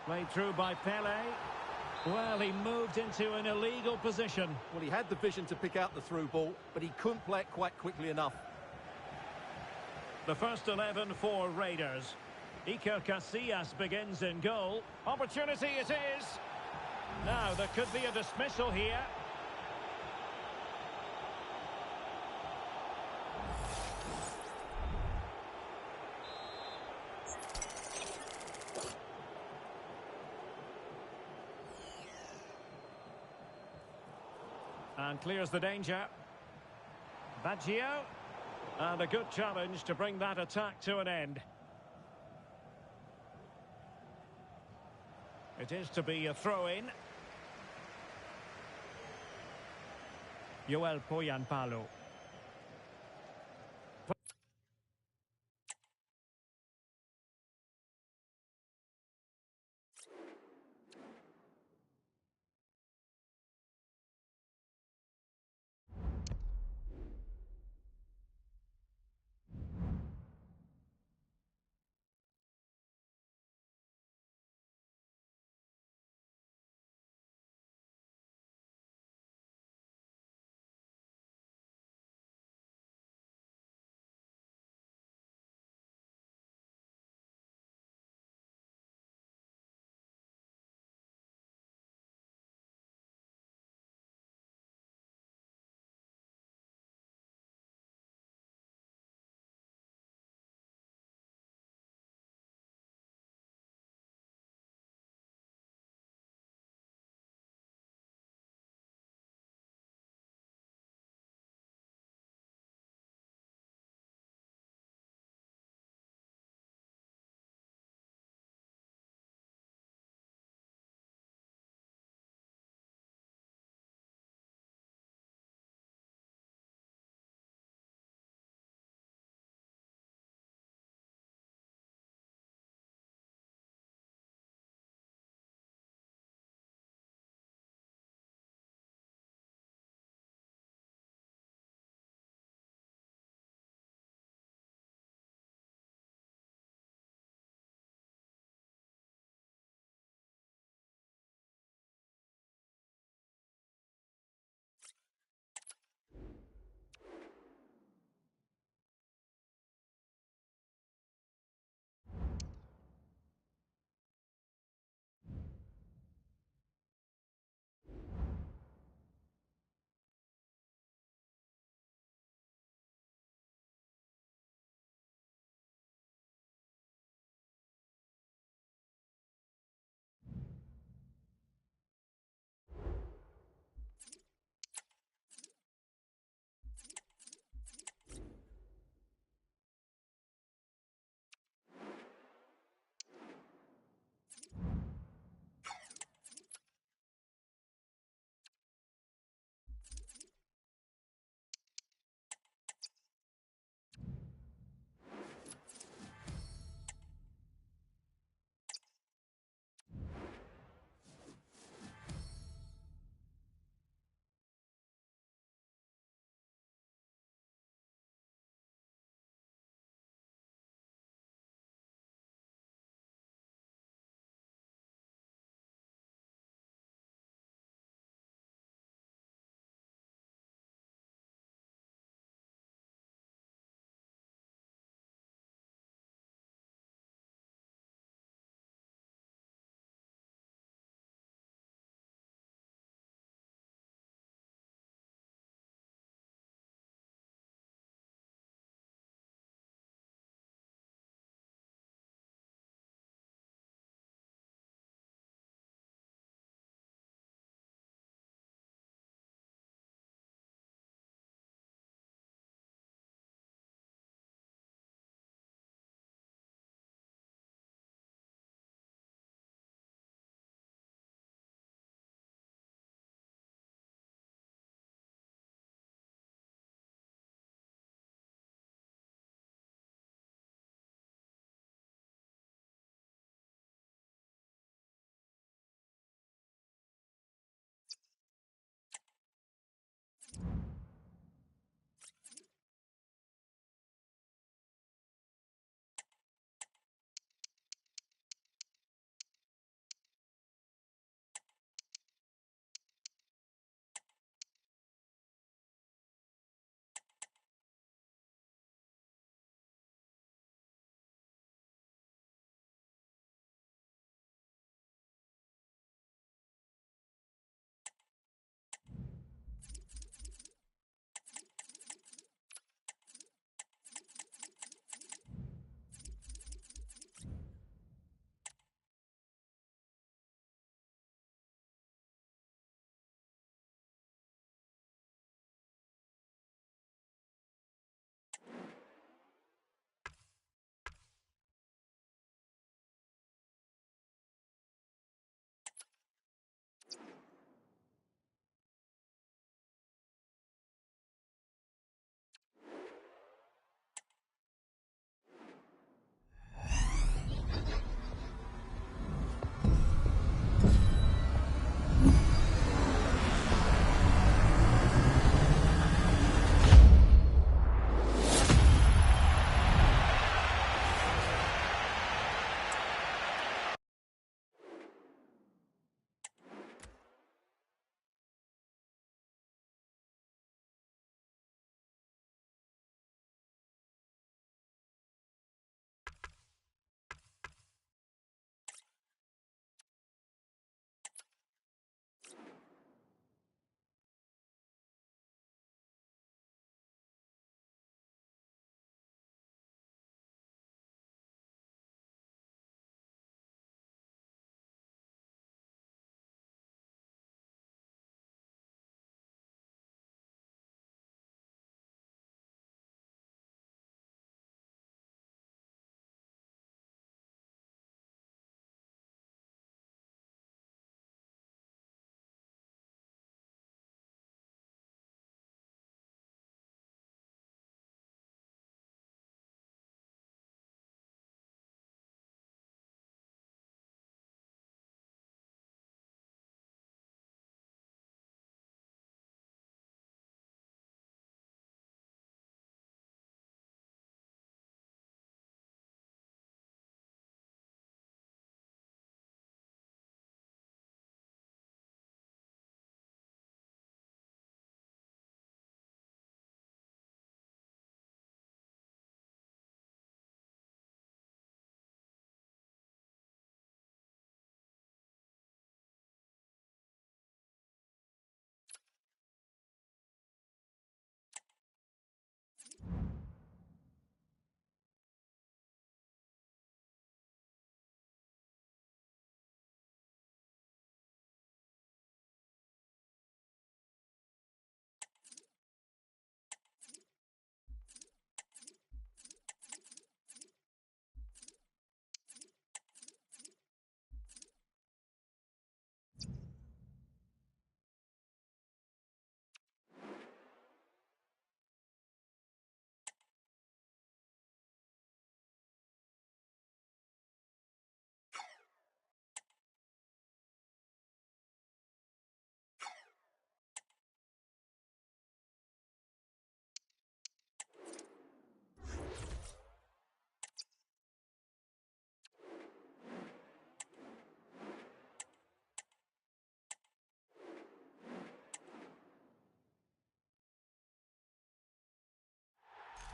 Played through by Pele. Well, he moved into an illegal position. Well, he had the vision to pick out the through ball, but he couldn't play it quite quickly enough. The first 11 for Raiders. Iker Casillas begins in goal. Opportunity it is. Now, there could be a dismissal here. And clears the danger. Baggio. And a good challenge to bring that attack to an end. It is to be a throw-in. Joel Poyanpalo.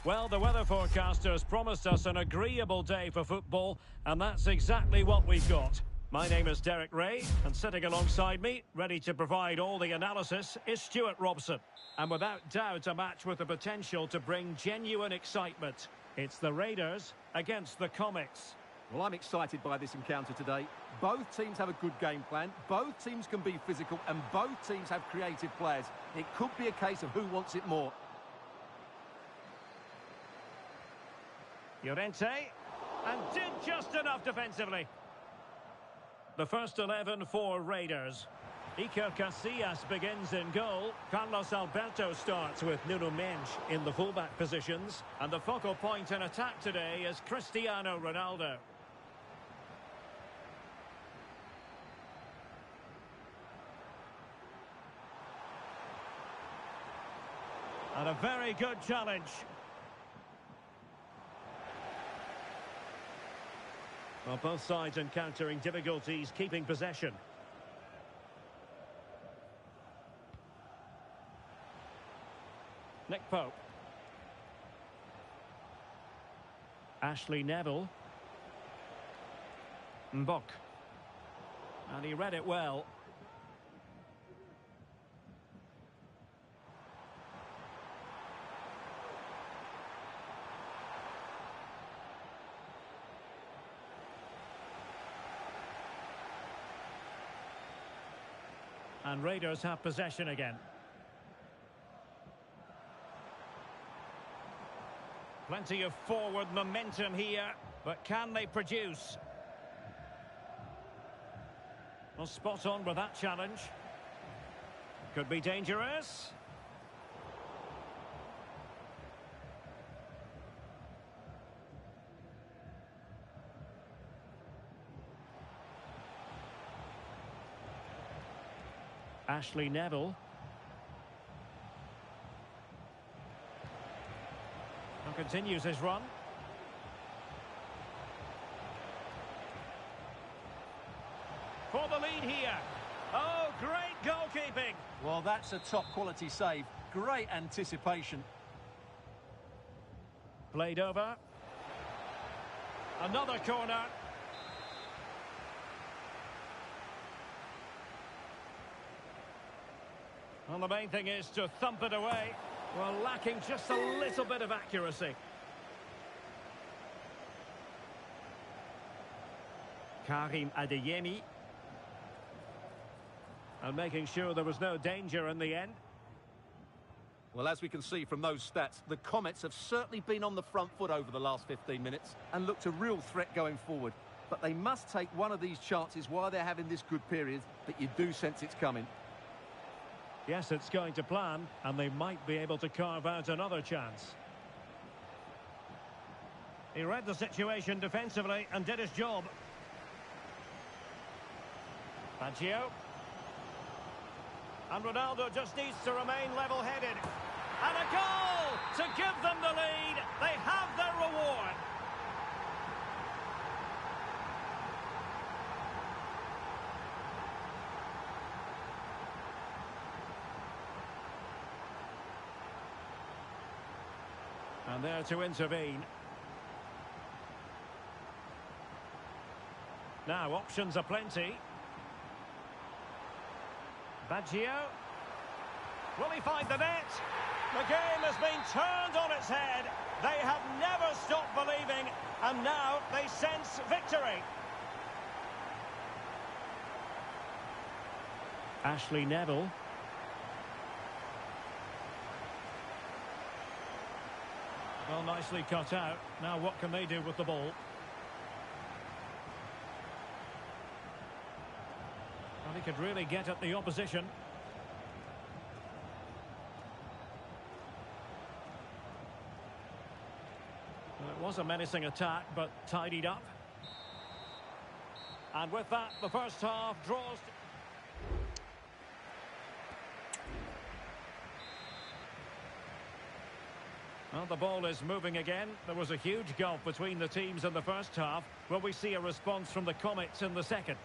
Well, the weather forecasters promised us an agreeable day for football, and that's exactly what we've got. My name is Derek Ray, and sitting alongside me, ready to provide all the analysis, is Stuart Robson. And without doubt, a match with the potential to bring genuine excitement. It's the Raiders against the Comets. Well, I'm excited by this encounter today. Both teams have a good game plan, both teams can be physical, and both teams have creative players. It could be a case of who wants it more. Llorente, and did just enough defensively. The first 11 for Raiders. Iker Casillas begins in goal. Carlos Alberto starts with Nuno Mendes in the fullback positions. And the focal point in attack today is Cristiano Ronaldo. And a very good challenge. Well, both sides encountering difficulties keeping possession. Nick Pope. Ashley Neville. Mbok. And he read it well. And Raiders have possession again. Plenty of forward momentum here, but can they produce? Well, spot on with that challenge. Could be dangerous. Ashley Neville. And continues his run. For the lead here. Oh, great goalkeeping. Well, that's a top quality save. Great anticipation. Played over. Another corner. Well, the main thing is to thump it away. Well, lacking just a little bit of accuracy. Karim Adeyemi. And making sure there was no danger in the end. Well, as we can see from those stats, the Comets have certainly been on the front foot over the last 15 minutes and looked a real threat going forward. But they must take one of these chances while they're having this good period, but you do sense it's coming. Yes, it's going to plan, and they might be able to carve out another chance. He read the situation defensively and did his job. Baggio. And Ronaldo just needs to remain level-headed. And a goal to give them the lead. They have their reward. And there to intervene. Now, options are plenty. Baggio. Will he find the net? The game has been turned on its head. They have never stopped believing, and now they sense victory. Ashley Neville. Well, nicely cut out. Now what can they do with the ball? Well, he could really get at the opposition. Well, it was a menacing attack, but tidied up. And with that, the first half draws... Well, the ball is moving again. There was a huge gulf between the teams in the first half. Will we see a response from the Comets in the second?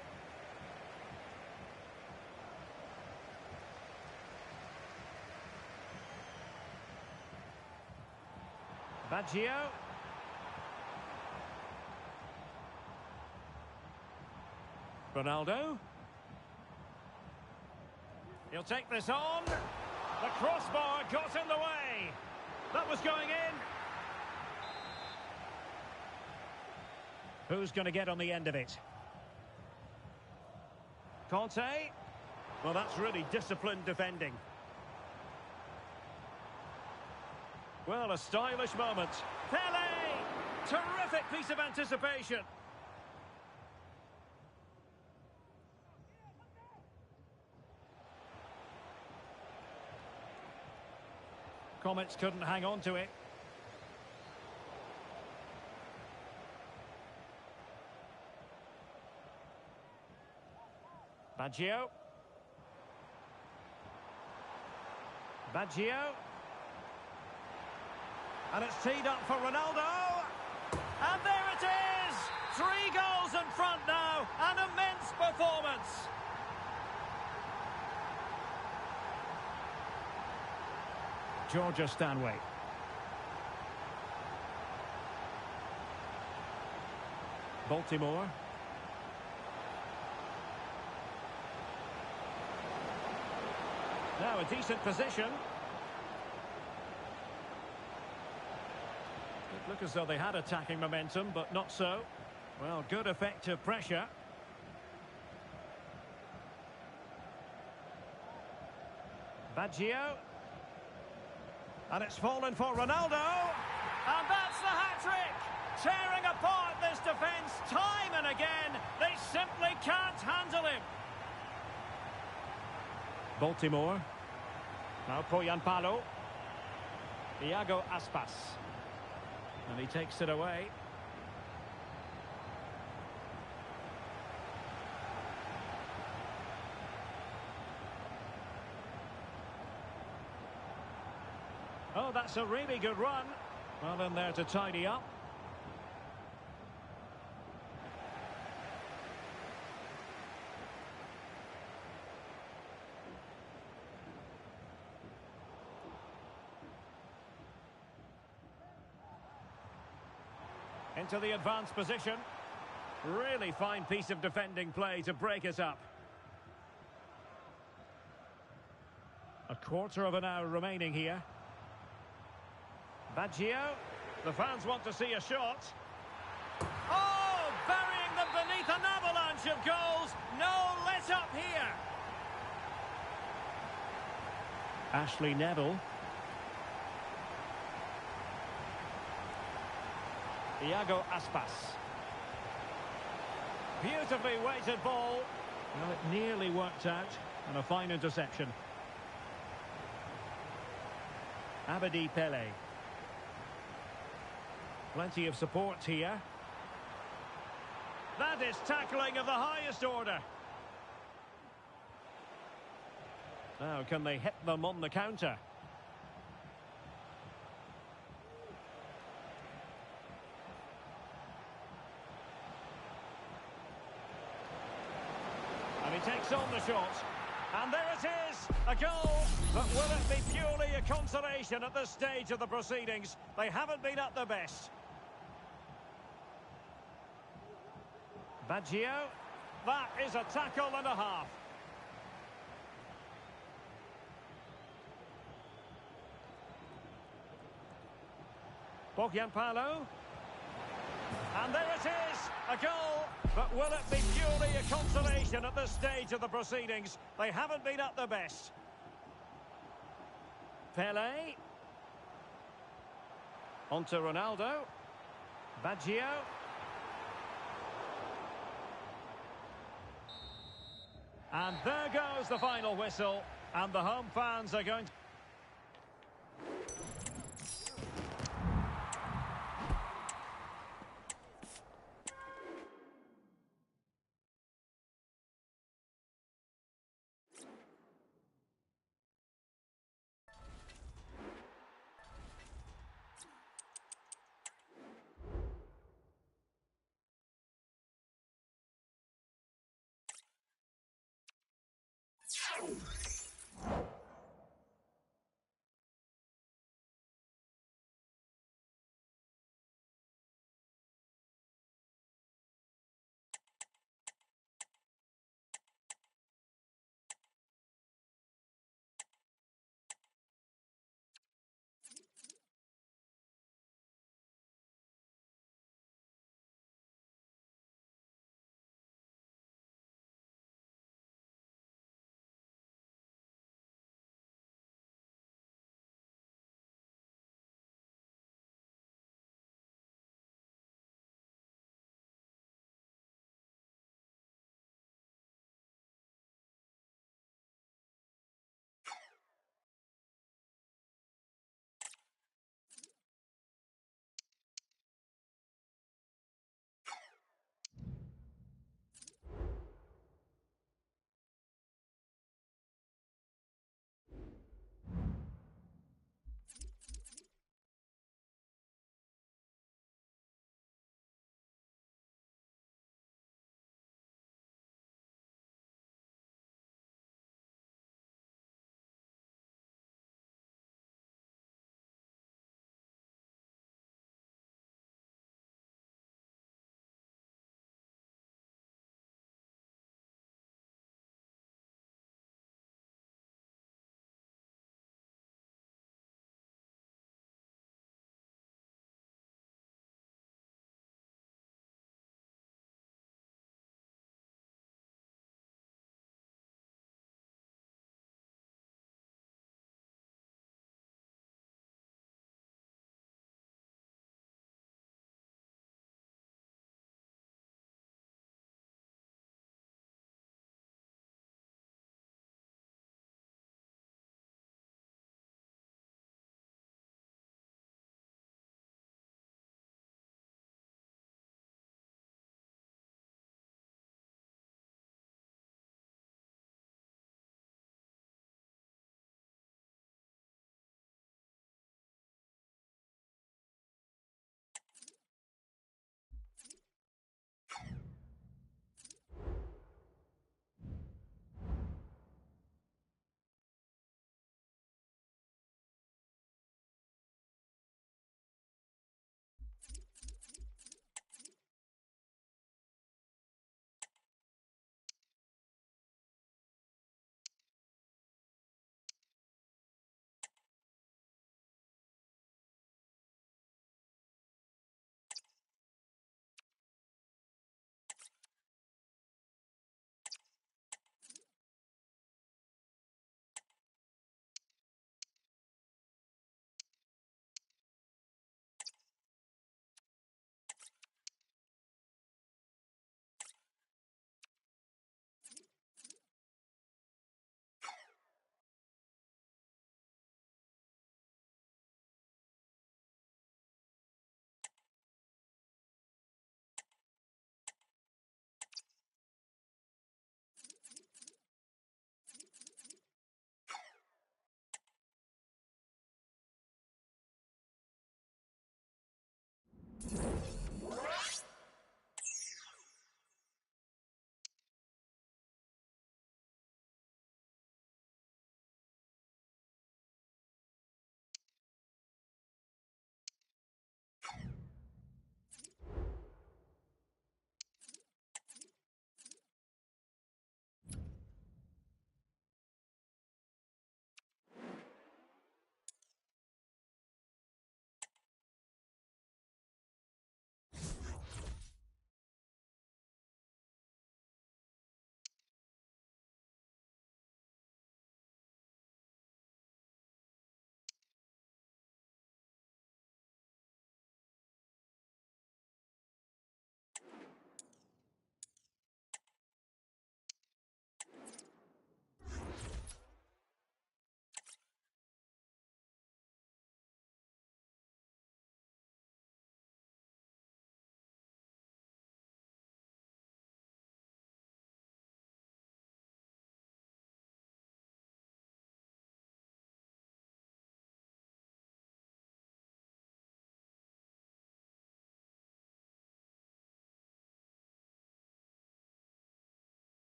Baggio. Ronaldo. He'll take this on. The crossbar got in the way. That was going in. Who's going to get on the end of it? Conte. Well, that's really disciplined defending. Well, a stylish moment. Pele! Terrific piece of anticipation. Comets couldn't hang on to it. Baggio. Baggio. And it's teed up for Ronaldo. And there it is! 3 goals in front now. An immense performance. Georgia Stanway. Baltimore. Now a decent position. It looked as though they had attacking momentum, but not so. Well, good effective pressure. Baggio. And it's fallen for Ronaldo. And that's the hat-trick! Tearing apart this defence time and again. They simply can't handle him. Baltimore. Now Palo. Iago Aspas. And he takes it away. Oh, that's a really good run. Well, in there to tidy up. Into the advanced position. Really fine piece of defending play to break us up. A quarter of an hour remaining here. Baggio. The fans want to see a shot. Oh, burying them beneath an avalanche of goals. No let up here. Ashley Neville. Iago Aspas. Beautifully weighted ball. Well, it nearly worked out. And a fine interception. Abedi Pele. Plenty of support here. That is tackling of the highest order. Now, can they hit them on the counter? And he takes on the shot. And there it is, a goal. But will it be purely a consolation at this stage of the proceedings? They haven't been at their best. Baggio. That is a tackle and a half. Palo. And there it is, a goal. But will it be purely a consolation at this stage of the proceedings? They haven't been at their best. Pele. Onto Ronaldo. Baggio. And there goes the final whistle. And the home fans are going to...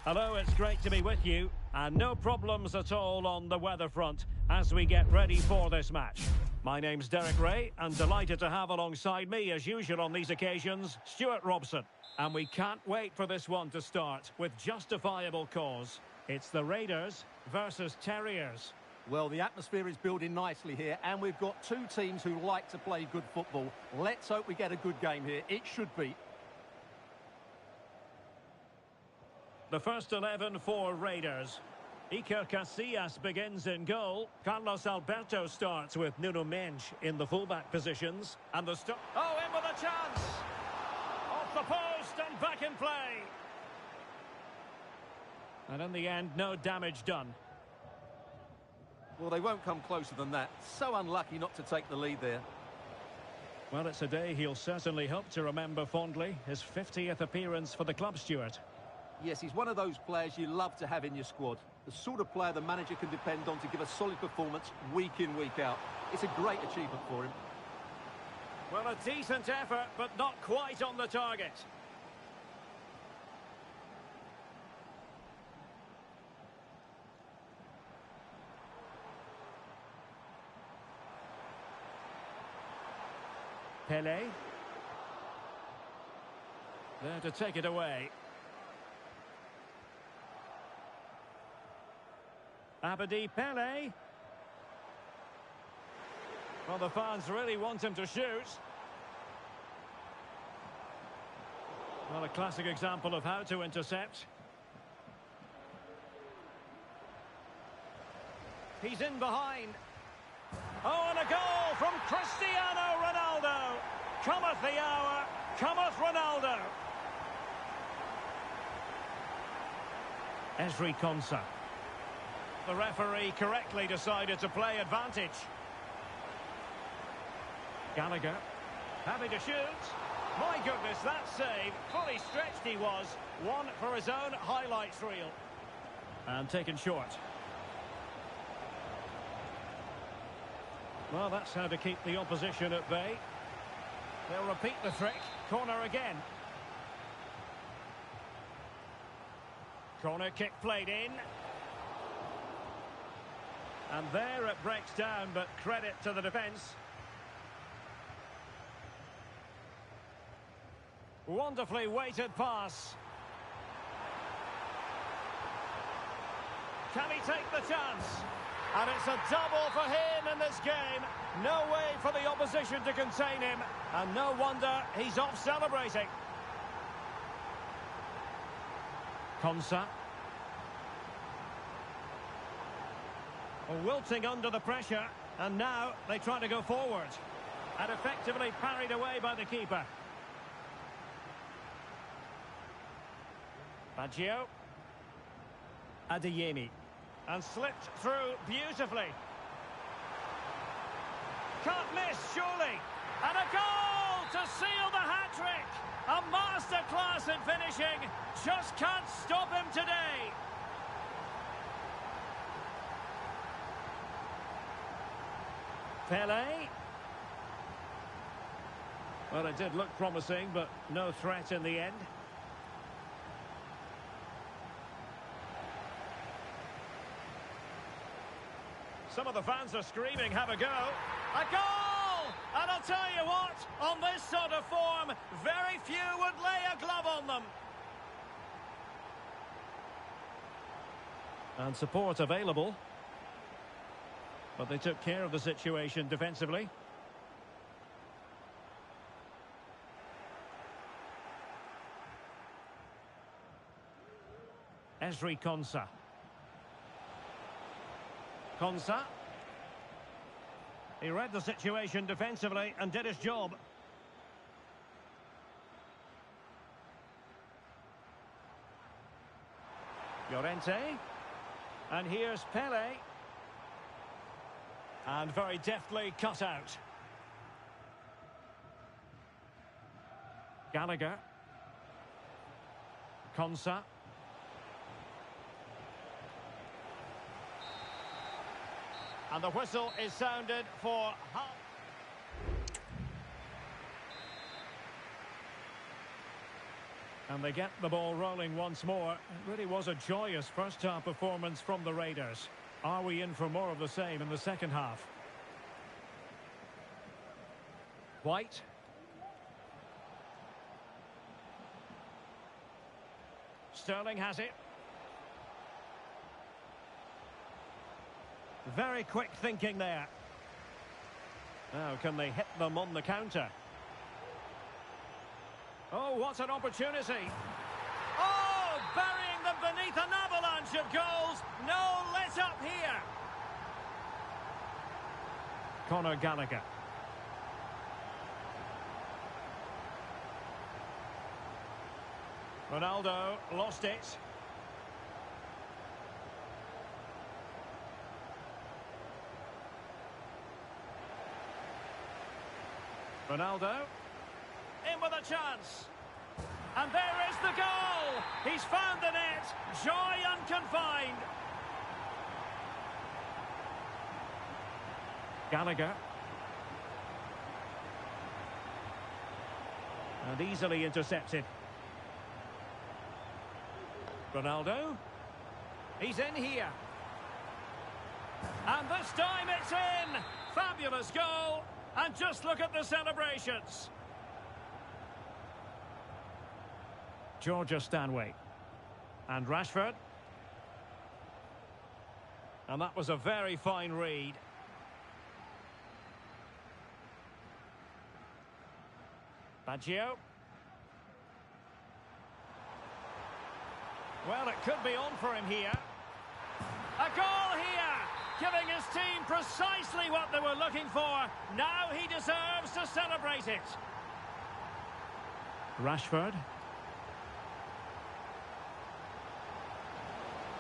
Hello, it's great to be with you. And no problems at all on the weather front as we get ready for this match. My name's Derek Ray, and delighted to have alongside me, as usual on these occasions, Stuart Robson. And we can't wait for this one to start with justifiable cause. It's the Raiders versus Terriers. Well, the atmosphere is building nicely here, and we've got two teams who like to play good football. Let's hope we get a good game here. It should be. The first 11 for Raiders. Iker Casillas begins in goal. Carlos Alberto starts with Nuno Mendes in the fullback positions. And the oh, in with a chance! Off the post and back in play. And in the end, no damage done. Well, they won't come closer than that. So unlucky not to take the lead there. Well, it's a day he'll certainly hope to remember fondly. His 50th appearance for the club, Stuart. Yes, he's one of those players you love to have in your squad. The sort of player the manager can depend on to give a solid performance week in, week out. It's a great achievement for him. Well, a decent effort, but not quite on the target. Pele. There to take it away. Abedi Pele. Well, the fans really want him to shoot. Well, a classic example of how to intercept. He's in behind. Oh, and a goal from Cristiano Ronaldo. Cometh the hour, cometh Ronaldo. Ezri Konsa. The referee correctly decided to play advantage. Gallagher, happy to shoot. My goodness, that save. Fully stretched he was. One for his own highlights reel. And taken short. Well, that's how to keep the opposition at bay. They'll repeat the trick. Corner again. Corner kick played in. And there it breaks down, but credit to the defence. Wonderfully weighted pass. Can he take the chance? And it's a double for him in this game. No way for the opposition to contain him. And no wonder he's off celebrating. Konsa. Wilting under the pressure, and now they try to go forward. And effectively parried away by the keeper. Baggio. Adeyemi. And slipped through beautifully. Can't miss, surely. And a goal to seal the hat-trick. A masterclass in finishing. Just can't stop him today. Pele. Well, it did look promising, but no threat in the end. Some of the fans are screaming, have a go. A goal! And I'll tell you what, on this sort of form, very few would lay a glove on them. And support available. But they took care of the situation defensively. Ezri Konsa. Konsa. He read the situation defensively and did his job. Llorente. And here's Pele. And very deftly cut out. Gallagher. Konsa. And the whistle is sounded for half. And they get the ball rolling once more. It really was a joyous first-half performance from the Raiders. Are we in for more of the same in the second half? White. Sterling has it. Very quick thinking there. Now, can they hit them on the counter? Oh, what an opportunity. Oh, burying them beneath an avalanche of goals. No let up here. Conor Gallagher. Ronaldo lost it. Ronaldo. In with a chance. And there is the goal. He's found the net. Joy unconfined. Gallagher. And easily intercepted. Ronaldo. He's in here. And this time it's in. Fabulous goal. And just look at the celebrations. Georgia Stanway. And Rashford. And that was a very fine read. Baggio. Well, it could be on for him here. A goal here, giving his team precisely what they were looking for. Now he deserves to celebrate it. Rashford.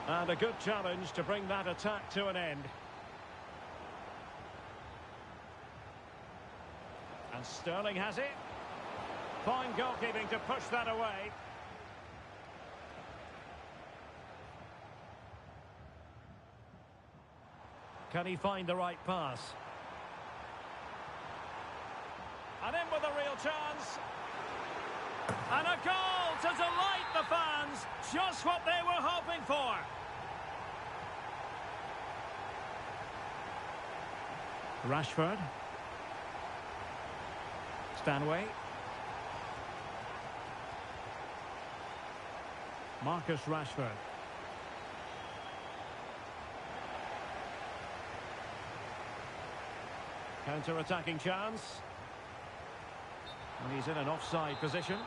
And a good challenge to bring that attack to an end. And Sterling has it. Fine goalkeeping to push that away. Can he find the right pass? And in with a real chance. And a goal to delight the fans. Just what they were hoping for. Rashford. Stanway. Marcus Rashford. Counter-attacking chance. And he's in an offside position.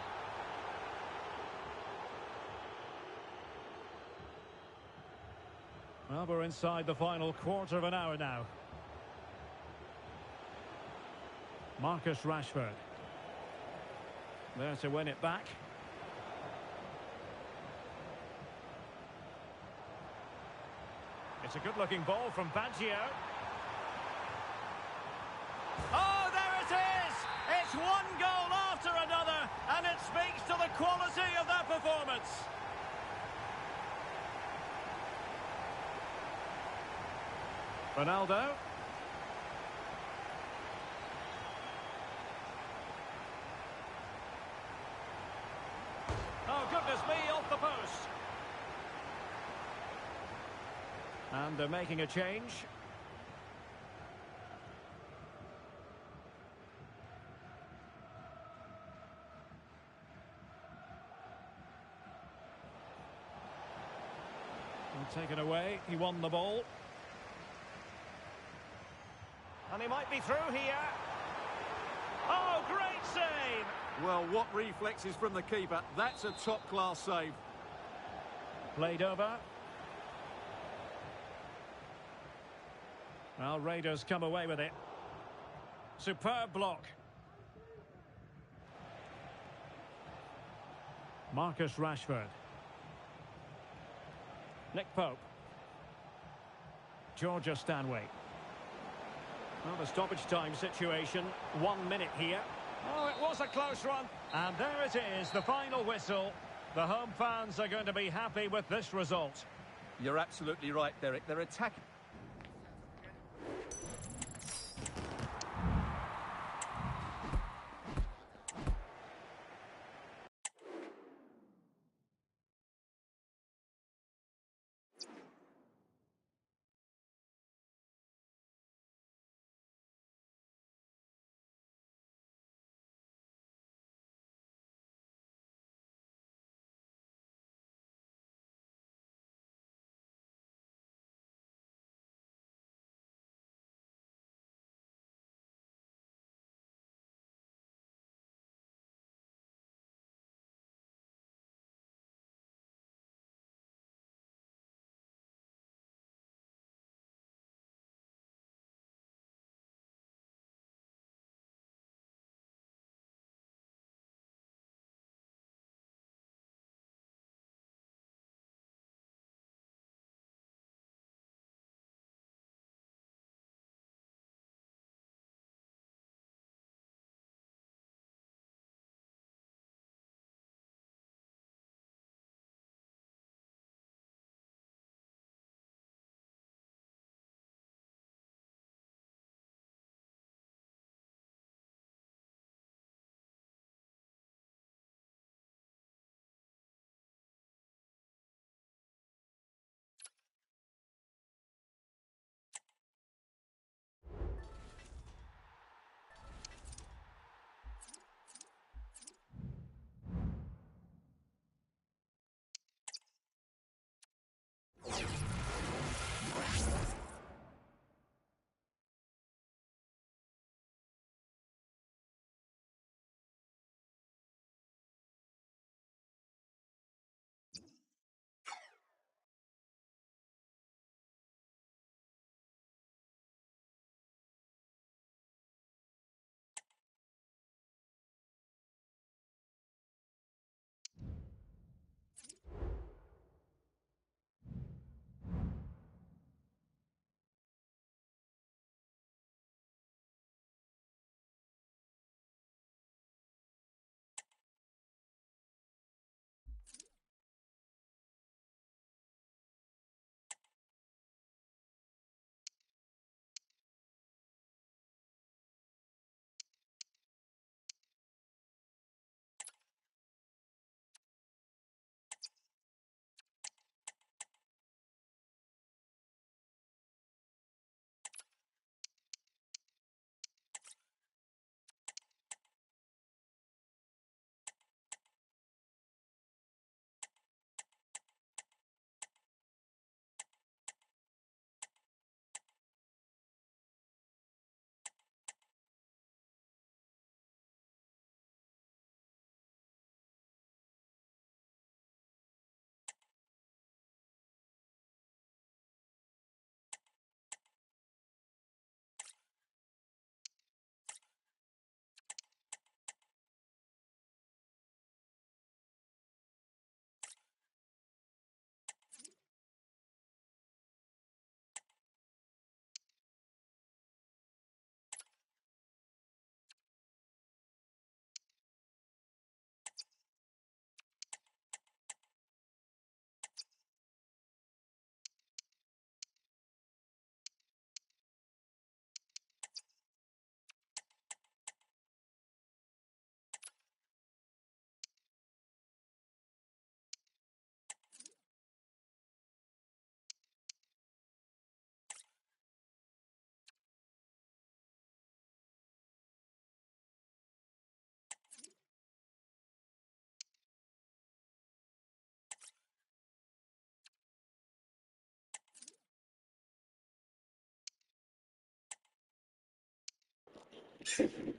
Well, we're inside the final quarter of an hour now. Marcus Rashford. There to win it back. It's a good-looking ball from Baggio. Oh, there it is! It's one goal after another, and it speaks to the quality of that performance. Ronaldo. Oh, goodness me, off the post. And they're making a change. Taken away, he won the ball. And he might be through here. Oh, great save! Well, what reflexes from the keeper. That's a top-class save. Played over. Well, Raiders come away with it. Superb block. Marcus Rashford. Nick Pope. Georgia Stanway. Well, the stoppage time situation. 1 minute here. Oh, it was a close one. And there it is, the final whistle. The home fans are going to be happy with this result. You're absolutely right, Derek. They're attacking.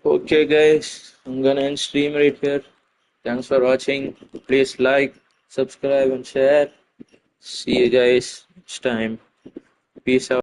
Okay, guys, I'm gonna end stream right here. Thanks for watching. Please like, subscribe, and share. See you guys next time. Peace out.